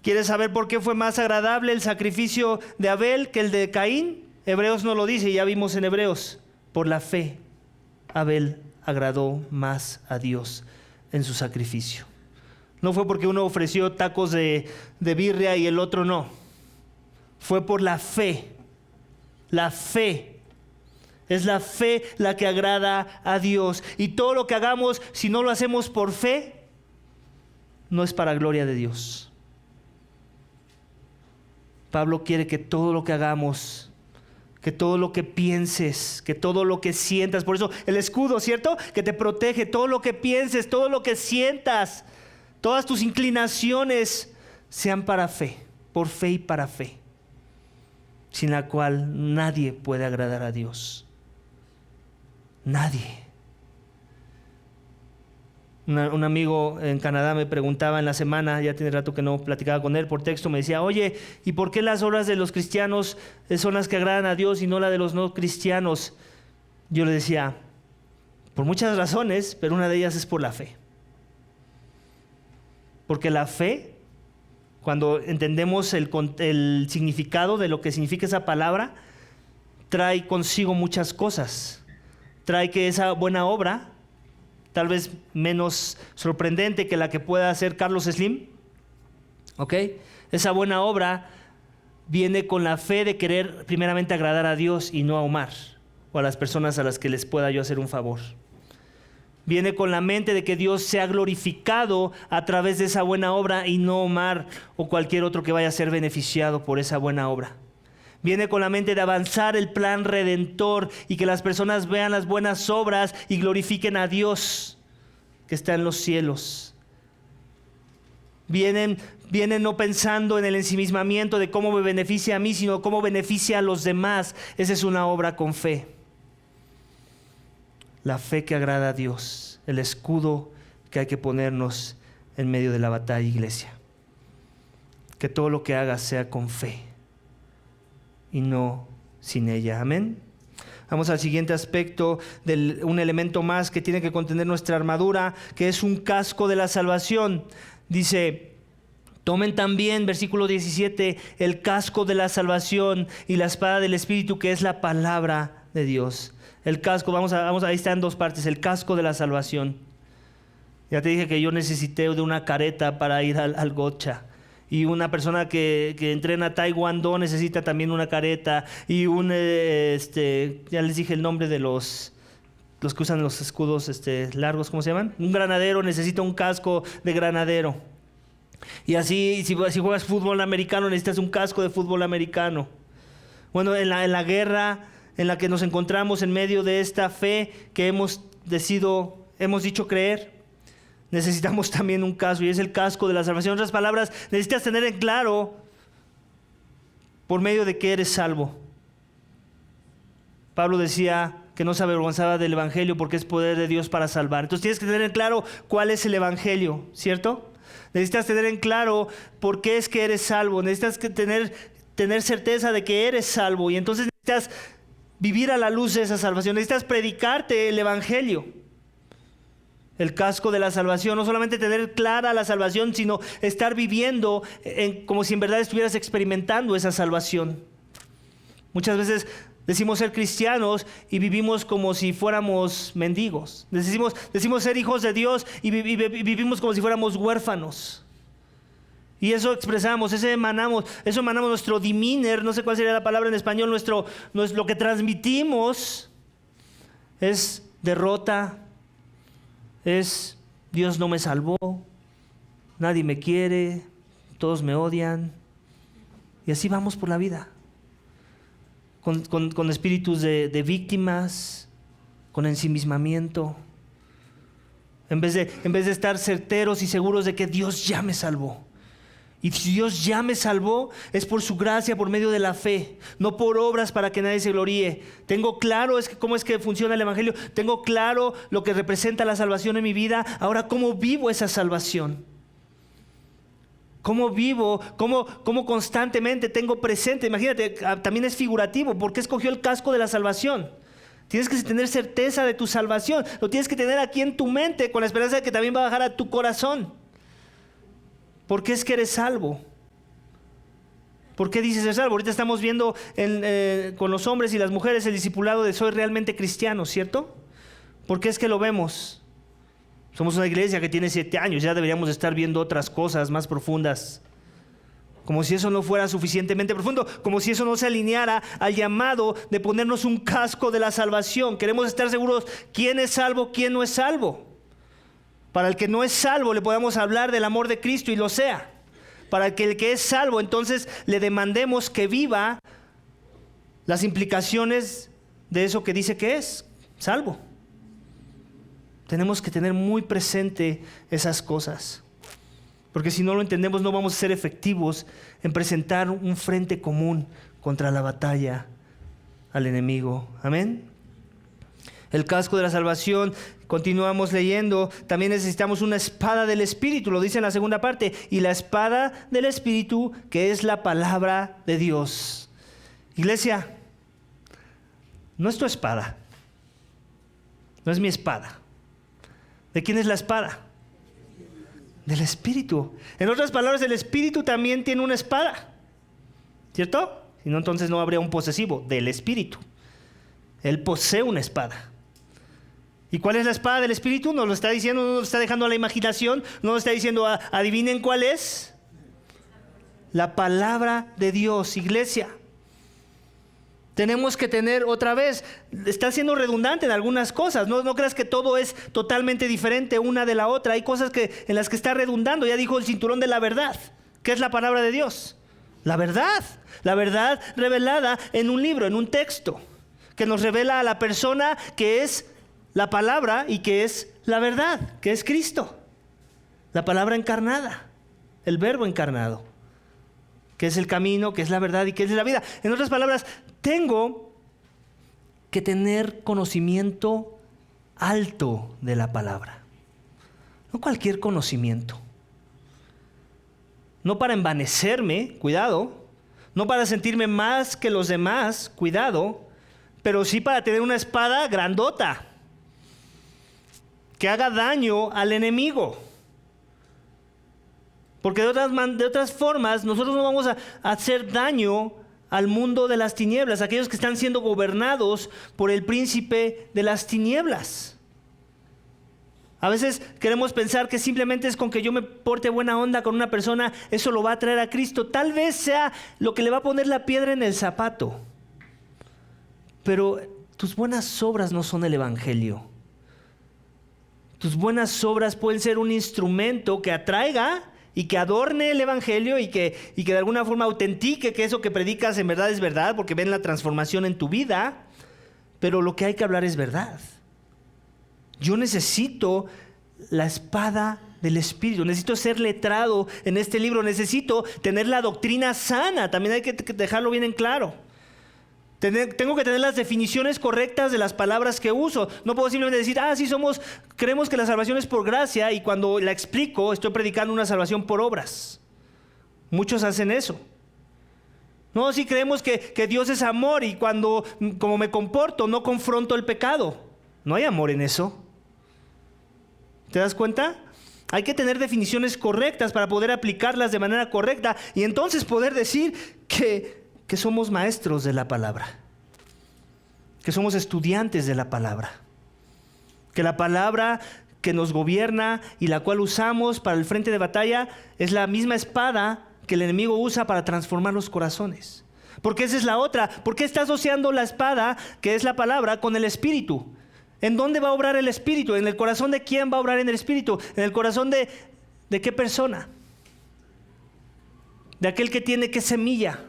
Speaker 1: ¿Quieres saber por qué fue más agradable el sacrificio de Abel que el de Caín? Hebreos no lo dice, ya vimos en Hebreos. Por la fe, Abel agradó más a Dios en su sacrificio. No fue porque uno ofreció tacos de birria y el otro no. Fue por la fe. La fe. Es la fe la que agrada a Dios. Y todo lo que hagamos, si no lo hacemos por fe, no es para gloria de Dios. Pablo quiere que todo lo que hagamos, que todo lo que pienses, que todo lo que sientas, por eso el escudo, ¿cierto? Que te protege, todo lo que pienses, todo lo que sientas, todas tus inclinaciones sean para fe, por fe y para fe, sin la cual nadie puede agradar a Dios. Nadie. Un amigo en Canadá me preguntaba en la semana, ya tiene rato que no platicaba con él por texto, me decía, oye, ¿y por qué las obras de los cristianos son las que agradan a Dios y no la de los no cristianos? Yo le decía, por muchas razones, pero una de ellas es por la fe. Porque la fe, cuando entendemos el significado de lo que significa esa palabra, trae consigo muchas cosas. Trae que esa buena obra, tal vez menos sorprendente que la que pueda hacer Carlos Slim, ¿ok? Esa buena obra viene con la fe de querer primeramente agradar a Dios y no a Omar o a las personas a las que les pueda yo hacer un favor. Viene con la mente de que Dios sea glorificado a través de esa buena obra y no Omar o cualquier otro que vaya a ser beneficiado por esa buena obra. Viene con la mente de avanzar el plan redentor y que las personas vean las buenas obras y glorifiquen a Dios que está en los cielos. Vienen no pensando en el ensimismamiento de cómo me beneficia a mí, sino cómo beneficia a los demás. Esa es una obra con fe. La fe que agrada a Dios, el escudo que hay que ponernos en medio de la batalla, iglesia. Que todo lo que hagas sea con fe y no sin ella. Amén. Vamos al siguiente aspecto, un elemento más que tiene que contener nuestra armadura, que es un casco de la salvación. Dice, tomen también, versículo 17, el casco de la salvación y la espada del Espíritu, que es la palabra de Dios. El casco, ahí está en dos partes, el casco de la salvación. Ya te dije que yo necesité de una careta para ir al gocha. Y una persona que entrena taekwondo necesita también una careta. Y ya les dije el nombre de los que usan los escudos largos, ¿cómo se llaman? Un granadero necesita un casco de granadero. Y así, si juegas fútbol americano, necesitas un casco de fútbol americano. Bueno, en la guerra en la que nos encontramos en medio de esta fe que hemos dicho creer, necesitamos también un casco, y es el casco de la salvación. En otras palabras, necesitas tener en claro por medio de que eres salvo. Pablo decía que no se avergonzaba del evangelio porque es poder de Dios para salvar. Entonces tienes que tener en claro cuál es el evangelio, ¿cierto? Necesitas tener en claro por qué es que eres salvo. Necesitas tener certeza de que eres salvo, y entonces necesitas vivir a la luz de esa salvación. Necesitas predicarte el evangelio. El casco de la salvación, no solamente tener clara la salvación, sino estar viviendo como si en verdad estuvieras experimentando esa salvación. Muchas veces decimos ser cristianos y vivimos como si fuéramos mendigos. Decimos ser hijos de Dios y vivimos como si fuéramos huérfanos. Y eso expresamos, eso emanamos nuestro demeanor, no sé cuál sería la palabra en español, lo que transmitimos es derrota. Es, Dios no me salvó, nadie me quiere, todos me odian. Y así vamos por la vida, con espíritus de víctimas, con ensimismamiento. En vez de estar certeros y seguros de que Dios ya me salvó. Y si Dios ya me salvó, es por su gracia, por medio de la fe, no por obras para que nadie se gloríe. Tengo claro cómo es que funciona el evangelio. Tengo claro lo que representa la salvación en mi vida. Ahora, ¿cómo vivo esa salvación? ¿Cómo vivo? ¿Cómo constantemente tengo presente? Imagínate, también es figurativo. ¿Por qué escogió el casco de la salvación? Tienes que tener certeza de tu salvación. Lo tienes que tener aquí en tu mente, con la esperanza de que también va a bajar a tu corazón. ¿Por qué es que eres salvo? ¿Por qué dices ser salvo? Ahorita estamos viendo con los hombres y las mujeres el discipulado de soy realmente cristiano, ¿cierto? ¿Por qué es que lo vemos? Somos una iglesia que tiene 7 años, ya deberíamos estar viendo otras cosas más profundas. Como si eso no fuera suficientemente profundo, como si eso no se alineara al llamado de ponernos un casco de la salvación. Queremos estar seguros quién es salvo, quién no es salvo. Para el que no es salvo le podamos hablar del amor de Cristo y lo sea. Para el que es salvo, entonces le demandemos que viva las implicaciones de eso que dice que es salvo. Tenemos que tener muy presente esas cosas. Porque si no lo entendemos, no vamos a ser efectivos en presentar un frente común contra la batalla al enemigo. Amén. El casco de la salvación, continuamos leyendo, también necesitamos una espada del Espíritu, lo dice en la segunda parte, y la espada del Espíritu, que es la palabra de Dios. Iglesia, no es tu espada, no es mi espada. ¿De quién es la espada? Del Espíritu. En otras palabras, el Espíritu también tiene una espada, ¿cierto? Si no, entonces no habría un posesivo del Espíritu. Él posee una espada. ¿Y cuál es la espada del Espíritu? Nos lo está diciendo, no nos lo está dejando a la imaginación, no nos está diciendo, adivinen cuál es. La palabra de Dios, iglesia. Tenemos que tener otra vez, está siendo redundante en algunas cosas, no creas que todo es totalmente diferente una de la otra, hay cosas en las que está redundando. Ya dijo el cinturón de la verdad, ¿qué es la palabra de Dios? La verdad revelada en un libro, en un texto, que nos revela a la persona que es la palabra y que es la verdad, que es Cristo, la palabra encarnada, el verbo encarnado, que es el camino, que es la verdad y que es la vida. En otras palabras, tengo que tener conocimiento alto de la palabra. No cualquier conocimiento. No para envanecerme, cuidado. No para sentirme más que los demás, cuidado. Pero sí para tener una espada grandota que haga daño al enemigo. Porque de otras formas nosotros no vamos a hacer daño al mundo de las tinieblas, aquellos que están siendo gobernados por el príncipe de las tinieblas. A veces queremos pensar que simplemente es con que yo me porte buena onda con una persona, eso lo va a traer a Cristo. Tal vez sea lo que le va a poner la piedra en el zapato. Pero tus buenas obras no son el evangelio. Tus buenas obras pueden ser un instrumento que atraiga y que adorne el evangelio y que de alguna forma autentique que eso que predicas en verdad es verdad, porque ven la transformación en tu vida. Pero lo que hay que hablar es verdad. Yo necesito la espada del Espíritu, necesito ser letrado en este libro, necesito tener la doctrina sana, también hay que dejarlo bien en claro. Tengo que tener las definiciones correctas de las palabras que uso. No puedo simplemente decir, sí creemos que la salvación es por gracia, y cuando la explico estoy predicando una salvación por obras. Muchos hacen eso. No, sí creemos que Dios es amor, y como me comporto no confronto el pecado. No hay amor en eso. ¿Te das cuenta? Hay que tener definiciones correctas para poder aplicarlas de manera correcta y entonces poder decir que somos maestros de la palabra, que somos estudiantes de la palabra, que la palabra que nos gobierna y la cual usamos para el frente de batalla es la misma espada que el enemigo usa para transformar los corazones. Porque esa es la otra. ¿Por qué está asociando la espada, que es la palabra, con el Espíritu? ¿En dónde va a obrar el Espíritu? ¿En el corazón de quién va a obrar en el Espíritu? ¿En el corazón de qué persona? De aquel que tiene qué semilla.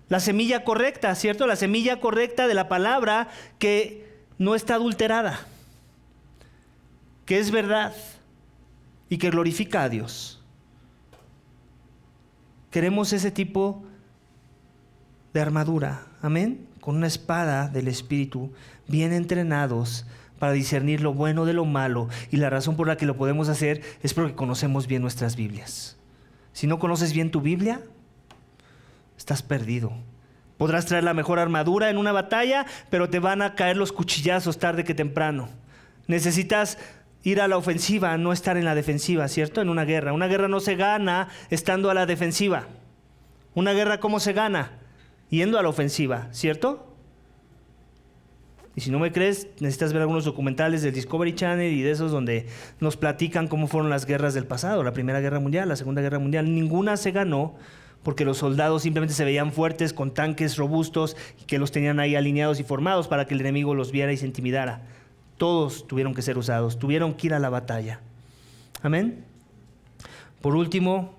Speaker 1: La semilla correcta, ¿cierto? La semilla correcta de la palabra que no está adulterada, que es verdad y que glorifica a Dios. Queremos ese tipo de armadura, amén, con una espada del Espíritu, bien entrenados para discernir lo bueno de lo malo, y la razón por la que lo podemos hacer es porque conocemos bien nuestras Biblias. Si no conoces bien tu Biblia, estás perdido. Podrás traer la mejor armadura en una batalla, pero te van a caer los cuchillazos tarde que temprano. Necesitas ir a la ofensiva, no estar en la defensiva, ¿cierto? En una guerra. Una guerra no se gana estando a la defensiva. Una guerra, ¿cómo se gana? Yendo a la ofensiva, ¿cierto? Y si no me crees, necesitas ver algunos documentales del Discovery Channel y de esos donde nos platican cómo fueron las guerras del pasado, la Primera Guerra Mundial, la Segunda Guerra Mundial. Ninguna se ganó porque los soldados simplemente se veían fuertes, con tanques robustos, y que los tenían ahí alineados y formados para que el enemigo los viera y se intimidara. Todos tuvieron que ser usados, tuvieron que ir a la batalla. Amén. Por último,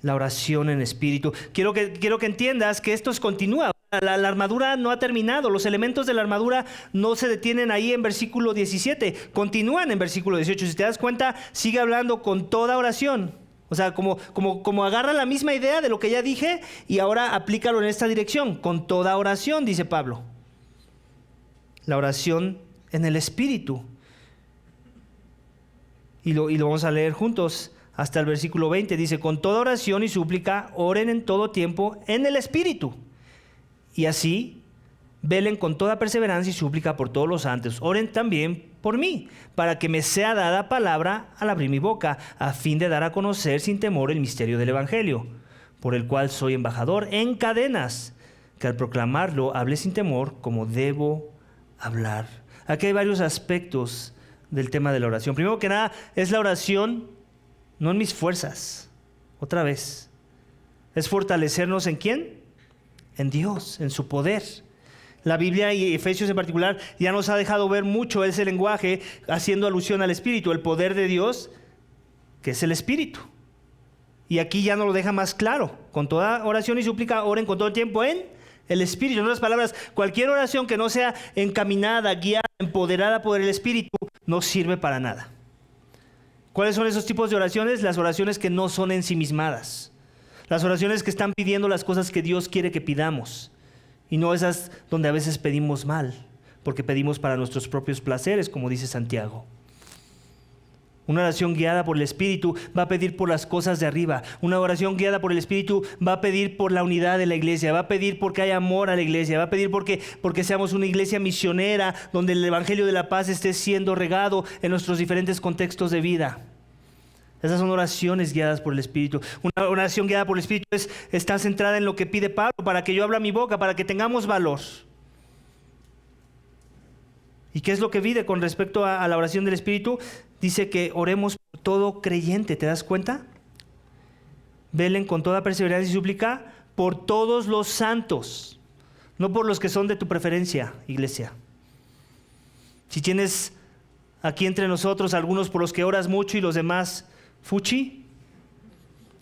Speaker 1: la oración en espíritu. Quiero que entiendas que esto continúa. La armadura no ha terminado. Los elementos de la armadura no se detienen ahí en versículo 17. Continúan en versículo 18. Si te das cuenta, sigue hablando con toda oración. O sea, como agarra la misma idea de lo que ya dije y ahora aplícalo en esta dirección. Con toda oración, dice Pablo. La oración en el espíritu. Y lo vamos a leer juntos hasta el versículo 20. Dice, con toda oración y súplica, oren en todo tiempo en el espíritu. Y así, velen con toda perseverancia y súplica por todos los santos. Oren también por mí, para que me sea dada palabra al abrir mi boca, a fin de dar a conocer sin temor el misterio del Evangelio, por el cual soy embajador en cadenas, que al proclamarlo hable sin temor como debo hablar. Aquí hay varios aspectos del tema de la oración. Primero que nada, es la oración no en mis fuerzas. Otra vez, es fortalecernos ¿en quién? En Dios, en su poder. La Biblia y Efesios en particular ya nos ha dejado ver mucho ese lenguaje haciendo alusión al Espíritu, el poder de Dios, que es el Espíritu. Y aquí ya nos lo deja más claro. Con toda oración y súplica, oren con todo el tiempo en el Espíritu. En otras palabras, cualquier oración que no sea encaminada, guiada, empoderada por el Espíritu, no sirve para nada. ¿Cuáles son esos tipos de oraciones? Las oraciones que no son ensimismadas. Las oraciones que están pidiendo las cosas que Dios quiere que pidamos. Y no esas donde a veces pedimos mal, porque pedimos para nuestros propios placeres, como dice Santiago. Una oración guiada por el Espíritu va a pedir por las cosas de arriba. Una oración guiada por el Espíritu va a pedir por la unidad de la iglesia, va a pedir porque haya amor a la iglesia, va a pedir porque seamos una iglesia misionera, donde el Evangelio de la paz esté siendo regado en nuestros diferentes contextos de vida. Esas son oraciones guiadas por el Espíritu. Una oración guiada por el Espíritu está centrada en lo que pide Pablo, para que yo abra mi boca, para que tengamos valor. ¿Y qué es lo que pide con respecto a la oración del Espíritu? Dice que oremos por todo creyente, ¿te das cuenta? Velen con toda perseverancia y súplica por todos los santos, no por los que son de tu preferencia, iglesia. Si tienes aquí entre nosotros algunos por los que oras mucho y los demás fuchi,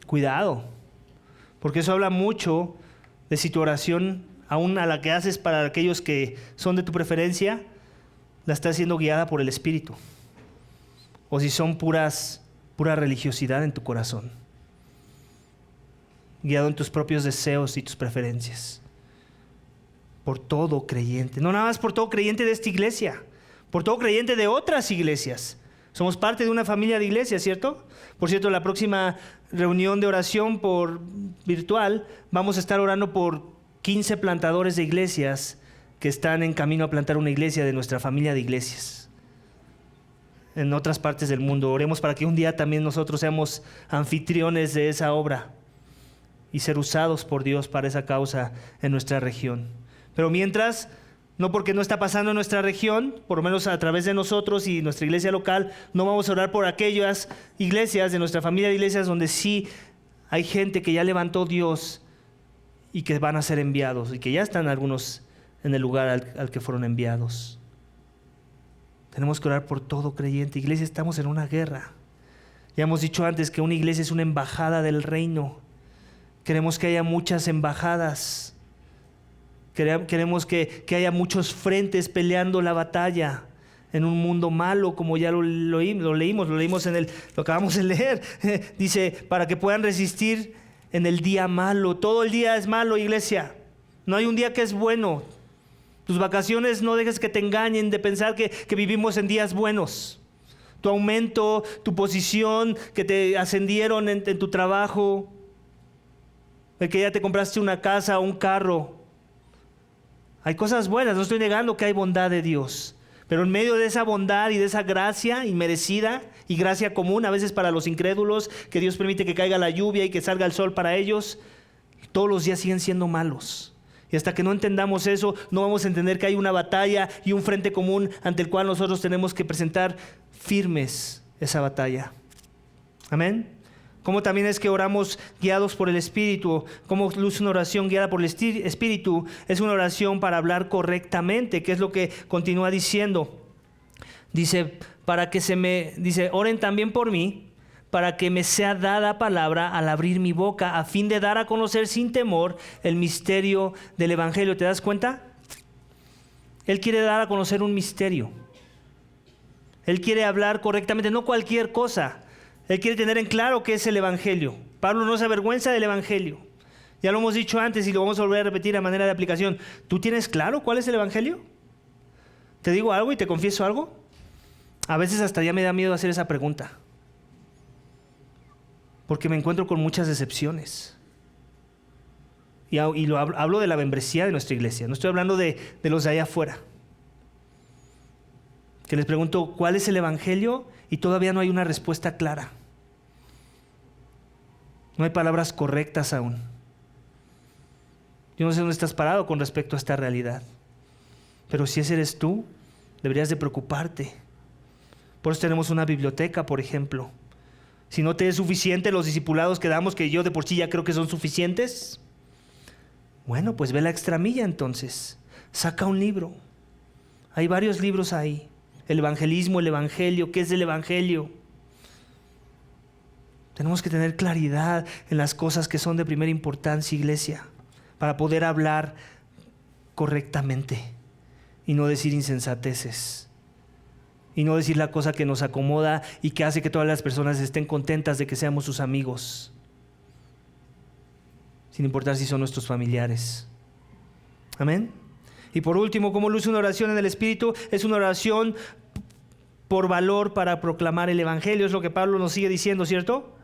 Speaker 1: cuidado, porque eso habla mucho de si tu oración, aún a la que haces para aquellos que son de tu preferencia, la estás siendo guiada por el Espíritu, o si son pura religiosidad en tu corazón, guiado en tus propios deseos y tus preferencias. Por todo creyente, no nada más por todo creyente de esta iglesia, por todo creyente de otras iglesias. Somos parte de una familia de iglesias, ¿cierto? Por cierto, la próxima reunión de oración por virtual, vamos a estar orando por 15 plantadores de iglesias que están en camino a plantar una iglesia de nuestra familia de iglesias en otras partes del mundo. Oremos para que un día también nosotros seamos anfitriones de esa obra y ser usados por Dios para esa causa en nuestra región. Pero mientras, no porque no está pasando en nuestra región, por lo menos a través de nosotros y nuestra iglesia local, no vamos a orar por aquellas iglesias de nuestra familia de iglesias donde sí hay gente que ya levantó Dios y que van a ser enviados y que ya están algunos en el lugar al que fueron enviados. Tenemos que orar por todo creyente. Iglesia, estamos en una guerra. Ya hemos dicho antes que una iglesia es una embajada del reino. Queremos que haya muchas embajadas. Queremos que haya muchos frentes peleando la batalla en un mundo malo, como ya lo leímos lo acabamos de leer. Dice, para que puedan resistir en el día malo. Todo el día es malo, iglesia. No hay un día que es bueno. Tus vacaciones no dejes que te engañen de pensar que vivimos en días buenos. Tu aumento, tu posición, que te ascendieron en tu trabajo, el que ya te compraste una casa o un carro. Hay cosas buenas, no estoy negando que hay bondad de Dios, pero en medio de esa bondad y de esa gracia inmerecida y gracia común, a veces para los incrédulos, que Dios permite que caiga la lluvia y que salga el sol para ellos, todos los días siguen siendo malos. Y hasta que no entendamos eso, no vamos a entender que hay una batalla y un frente común ante el cual nosotros tenemos que presentar firmes esa batalla. Amén. Como también es que oramos guiados por el Espíritu. Como luce una oración guiada por el Espíritu, es una oración para hablar correctamente, que es lo que continúa diciendo. Dice, oren también por mí, para que me sea dada palabra al abrir mi boca, a fin de dar a conocer sin temor el misterio del Evangelio. ¿Te das cuenta? Él quiere dar a conocer un misterio. Él quiere hablar correctamente, no cualquier cosa. Él quiere tener en claro qué es el Evangelio. Pablo no se avergüenza del Evangelio. Ya lo hemos dicho antes y lo vamos a volver a repetir a manera de aplicación. ¿Tú tienes claro cuál es el Evangelio? ¿Te digo algo y te confieso algo? A veces hasta ya me da miedo hacer esa pregunta. Porque me encuentro con muchas decepciones. Y hablo de la membresía de nuestra iglesia. No estoy hablando de los de allá afuera. Que les pregunto, ¿cuál es el Evangelio? Y todavía no hay una respuesta clara. No hay palabras correctas aún. Yo no sé dónde estás parado con respecto a esta realidad. Pero si ese eres tú, deberías de preocuparte. Por eso tenemos una biblioteca, por ejemplo. Si no te es suficiente los discipulados que damos, que yo de por sí ya creo que son suficientes, bueno, pues ve la extramilla entonces. Saca un libro. Hay varios libros ahí. El evangelismo, el evangelio. ¿Qué es el evangelio? Tenemos que tener claridad en las cosas que son de primera importancia, iglesia, para poder hablar correctamente y no decir insensateces. Y no decir la cosa que nos acomoda y que hace que todas las personas estén contentas de que seamos sus amigos, sin importar si son nuestros familiares. Amén. Y por último, ¿cómo luce una oración en el Espíritu? Es una oración por valor para proclamar el Evangelio. Es lo que Pablo nos sigue diciendo, ¿cierto?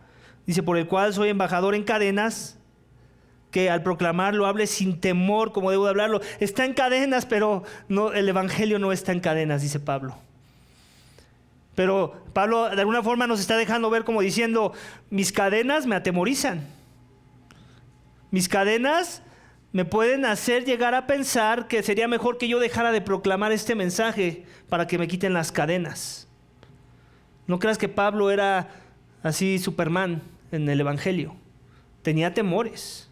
Speaker 1: Dice, por el cual soy embajador en cadenas, que al proclamarlo hable sin temor como debo de hablarlo. Está en cadenas, pero no, el Evangelio no está en cadenas, dice Pablo. Pero Pablo de alguna forma nos está dejando ver como diciendo, mis cadenas me atemorizan. Mis cadenas me pueden hacer llegar a pensar que sería mejor que yo dejara de proclamar este mensaje para que me quiten las cadenas. No creas que Pablo era así Superman en el Evangelio. Tenía temores.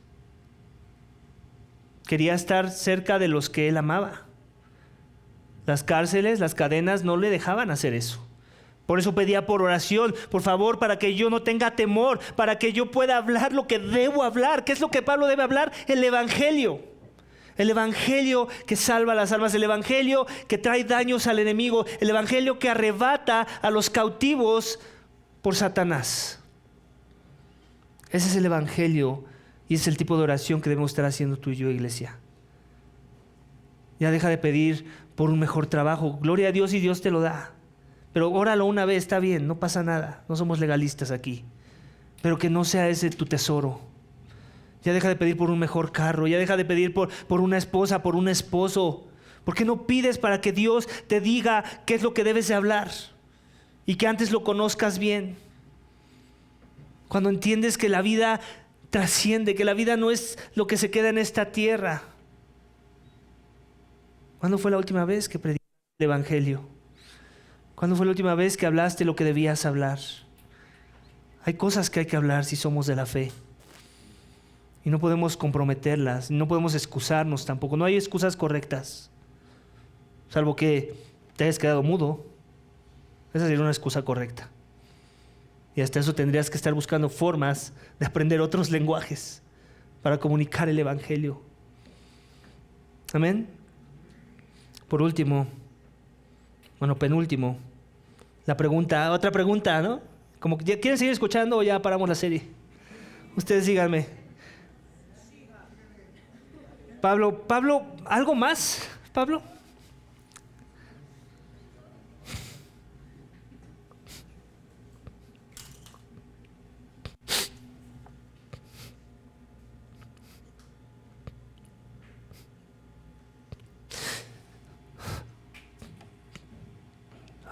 Speaker 1: Quería estar cerca de los que él amaba. Las cárceles, las cadenas no le dejaban hacer eso. Por eso pedía por oración, por favor, para que yo no tenga temor, para que yo pueda hablar lo que debo hablar. ¿Qué es lo que Pablo debe hablar? El Evangelio. El Evangelio que salva las almas, el Evangelio que trae daños al enemigo, el Evangelio que arrebata a los cautivos por Satanás. Ese es el Evangelio y ese es el tipo de oración que debemos estar haciendo tú y yo, iglesia. Ya deja de pedir por un mejor trabajo. Gloria a Dios y Dios te lo da. Pero óralo una vez, está bien, no pasa nada. No somos legalistas aquí. Pero que no sea ese tu tesoro. Ya deja de pedir por un mejor carro. Ya deja de pedir por una esposa, por un esposo. ¿Por qué no pides para que Dios te diga qué es lo que debes de hablar? Y que antes lo conozcas bien. Cuando entiendes que la vida trasciende, que la vida no es lo que se queda en esta tierra. ¿Cuándo fue la última vez que predicaste el Evangelio? ¿Cuándo fue la última vez que hablaste lo que debías hablar? Hay cosas que hay que hablar si somos de la fe. Y no podemos comprometerlas, no podemos excusarnos tampoco. No hay excusas correctas. Salvo que te hayas quedado mudo. Esa sería una excusa correcta. Y hasta eso tendrías que estar buscando formas de aprender otros lenguajes para comunicar el Evangelio. Amén. Por último, penúltimo, otra pregunta, ¿no? Como que ¿quieren seguir escuchando o ya paramos la serie? Ustedes díganme. Pablo, ¿algo más? Pablo.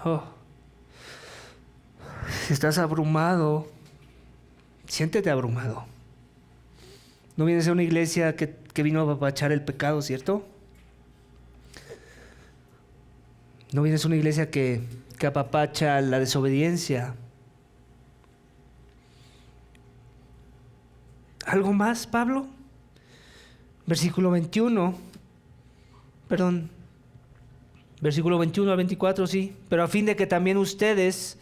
Speaker 1: Oh. Si estás abrumado, siéntete abrumado. No vienes a una iglesia que vino a apapachar el pecado, ¿cierto? No vienes a una iglesia que apapacha la desobediencia. ¿Algo más, Pablo? Versículo 21 al 24, sí. Pero a fin de que también ustedes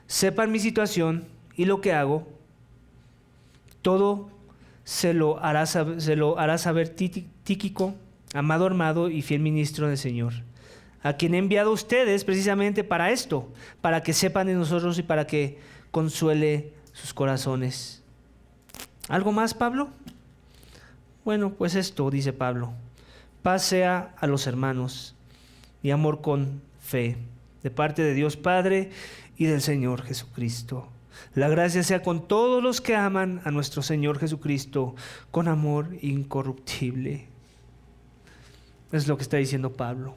Speaker 1: sepan mi situación y lo que hago, todo se lo hará saber Tíquico, amado hermano y fiel ministro del Señor, a quien he enviado a ustedes precisamente para esto, para que sepan de nosotros y para que consuele sus corazones. ¿Algo más, Pablo? Bueno, pues esto, dice Pablo: paz sea a los hermanos y amor con fe, de parte de Dios Padre y del Señor Jesucristo. La gracia sea con todos los que aman a nuestro Señor Jesucristo con amor incorruptible. Es lo que está diciendo Pablo.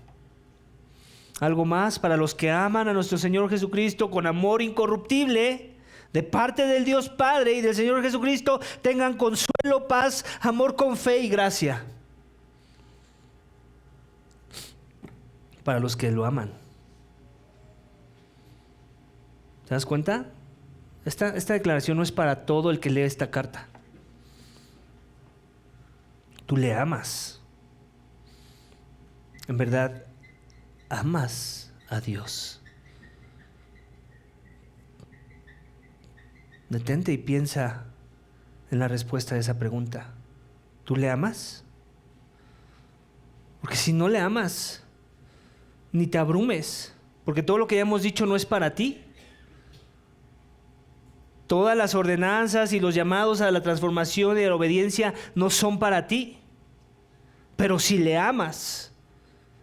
Speaker 1: Algo más: para los que aman a nuestro Señor Jesucristo con amor incorruptible, de parte del Dios Padre y del Señor Jesucristo, tengan consuelo, paz, amor con fe y gracia. Para los que lo aman. ¿Te das cuenta? Esta declaración no es para todo el que lee esta carta. Tú le amas. En verdad, amas a Dios. Detente y piensa en la respuesta de esa pregunta. ¿Tú le amas? Porque si no le amas, ni te abrumes, porque todo lo que ya hemos dicho no es para ti. Todas las ordenanzas y los llamados a la transformación y a la obediencia no son para ti. Pero si le amas,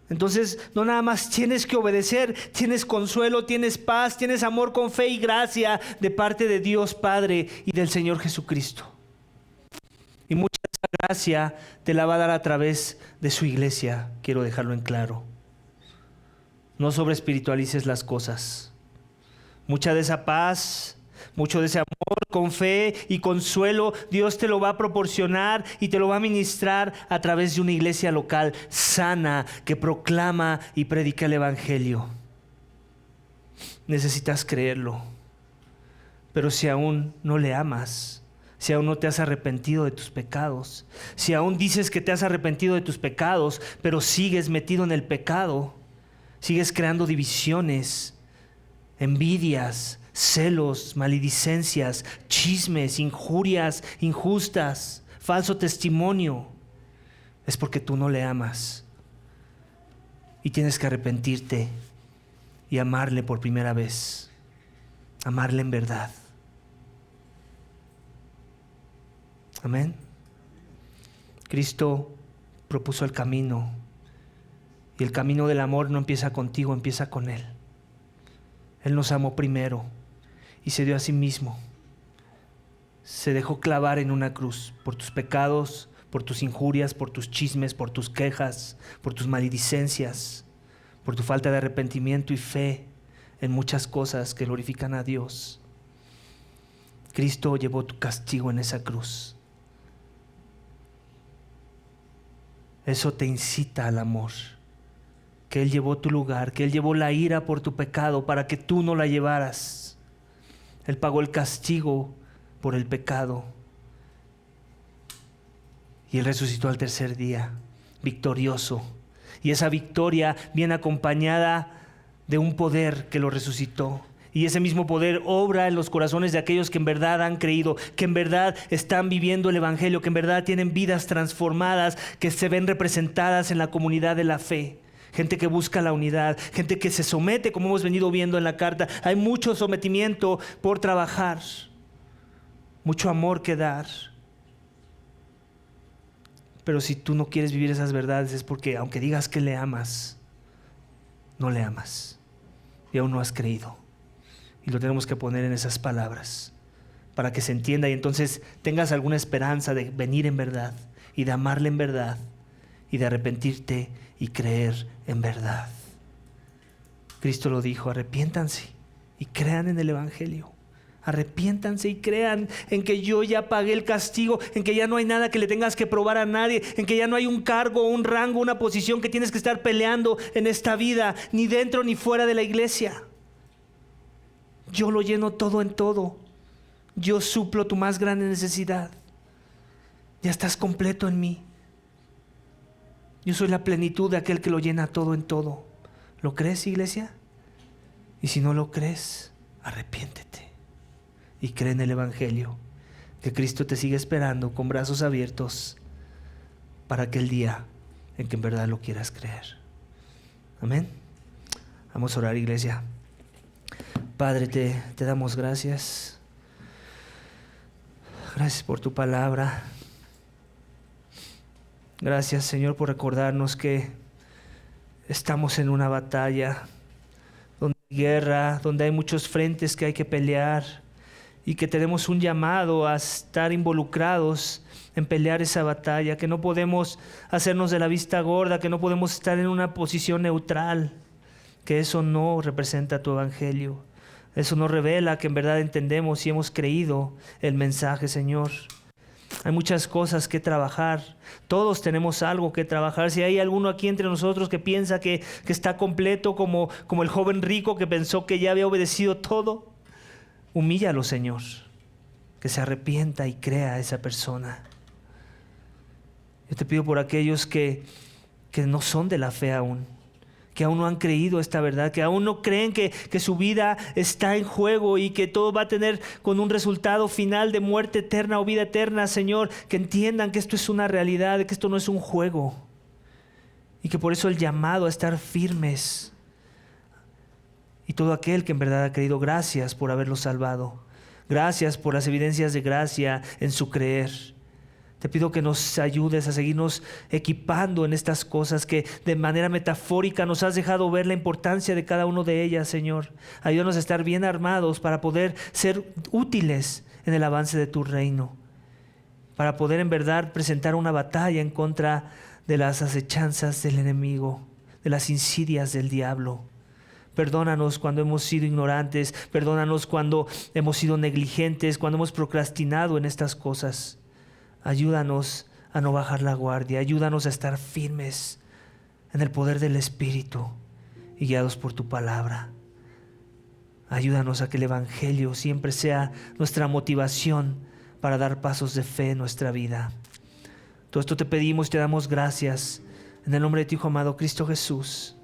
Speaker 1: entonces no nada más tienes que obedecer, tienes consuelo, tienes paz, tienes amor con fe y gracia de parte de Dios Padre y del Señor Jesucristo. Y mucha de esa gracia te la va a dar a través de su iglesia, quiero dejarlo en claro. No sobreespiritualices las cosas. Mucha de esa paz, mucho de ese amor con fe y consuelo, Dios te lo va a proporcionar y te lo va a ministrar a través de una iglesia local sana que proclama y predica el Evangelio. Necesitas creerlo. Pero si aún no le amas, si aún no te has arrepentido de tus pecados, si aún dices que te has arrepentido de tus pecados, pero sigues metido en el pecado, sigues creando divisiones, envidias, celos, maledicencias, chismes, injurias injustas, falso testimonio, es porque tú no le amas y tienes que arrepentirte y amarle por primera vez, amarle en verdad. Amén. Cristo propuso el camino y el camino del amor no empieza contigo, empieza con Él. Él nos amó primero y se dio a sí mismo. Se dejó clavar en una cruz por tus pecados, por tus injurias, por tus chismes, por tus quejas, por tus maledicencias, por tu falta de arrepentimiento y fe en muchas cosas que glorifican a Dios. Cristo llevó tu castigo en esa cruz. Eso te incita al amor. Que Él llevó tu lugar, que Él llevó la ira por tu pecado para que tú no la llevaras. Él pagó el castigo por el pecado. Y Él resucitó al tercer día, victorioso. Y esa victoria viene acompañada de un poder que lo resucitó. Y ese mismo poder obra en los corazones de aquellos que en verdad han creído, que en verdad están viviendo el Evangelio, que en verdad tienen vidas transformadas, que se ven representadas en la comunidad de la fe. Gente que busca la unidad, gente que se somete, como hemos venido viendo en la carta. Hay mucho sometimiento por trabajar, mucho amor que dar. Pero si tú no quieres vivir esas verdades es porque aunque digas que le amas, no le amas y aún no has creído. Y lo tenemos que poner en esas palabras para que se entienda y entonces tengas alguna esperanza de venir en verdad y de amarle en verdad y de arrepentirte y creer en verdad. Cristo lo dijo: arrepiéntanse y crean en el Evangelio. Arrepiéntanse y crean en que yo ya pagué el castigo, en que ya no hay nada que le tengas que probar a nadie, en que ya no hay un cargo, un rango, una posición que tienes que estar peleando en esta vida, ni dentro ni fuera de la iglesia. Yo lo lleno todo en todo. Yo suplo tu más grande necesidad. Ya estás completo en mí. Yo soy la plenitud de aquel que lo llena todo en todo. ¿Lo crees, iglesia? Y si no lo crees, arrepiéntete y cree en el Evangelio, que Cristo te sigue esperando con brazos abiertos para aquel día en que en verdad lo quieras creer. Amén. Vamos a orar, iglesia. Padre, te damos gracias. Gracias por tu palabra. Gracias, Señor, por recordarnos que estamos en una batalla donde hay guerra, donde hay muchos frentes que hay que pelear y que tenemos un llamado a estar involucrados en pelear esa batalla, que no podemos hacernos de la vista gorda, que no podemos estar en una posición neutral, que eso no representa tu evangelio. Eso no revela que en verdad entendemos y hemos creído el mensaje, Señor. Hay muchas cosas que trabajar. Todos tenemos algo que trabajar. Si hay alguno aquí entre nosotros que piensa que está completo como el joven rico que pensó que ya había obedecido todo, humíllalo, Señor. Que se arrepienta y crea a esa persona. Yo te pido por aquellos que no son de la fe aún, que aún no han creído esta verdad, que aún no creen que su vida está en juego y que todo va a tener con un resultado final de muerte eterna o vida eterna, Señor, que entiendan que esto es una realidad, que esto no es un juego y que por eso el llamado a estar firmes. Y todo aquel que en verdad ha creído, gracias por haberlo salvado, gracias por las evidencias de gracia en su creer. Te pido que nos ayudes a seguirnos equipando en estas cosas, que de manera metafórica nos has dejado ver la importancia de cada una de ellas, Señor. Ayúdanos a estar bien armados para poder ser útiles en el avance de tu reino, para poder en verdad presentar una batalla en contra de las acechanzas del enemigo, de las insidias del diablo. Perdónanos cuando hemos sido ignorantes, perdónanos cuando hemos sido negligentes, cuando hemos procrastinado en estas cosas. Ayúdanos a no bajar la guardia, ayúdanos a estar firmes en el poder del Espíritu y guiados por tu palabra. Ayúdanos a que el Evangelio siempre sea nuestra motivación para dar pasos de fe en nuestra vida. Todo esto te pedimos y te damos gracias en el nombre de tu Hijo amado Cristo Jesús.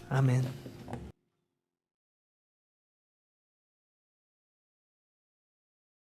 Speaker 1: Amén.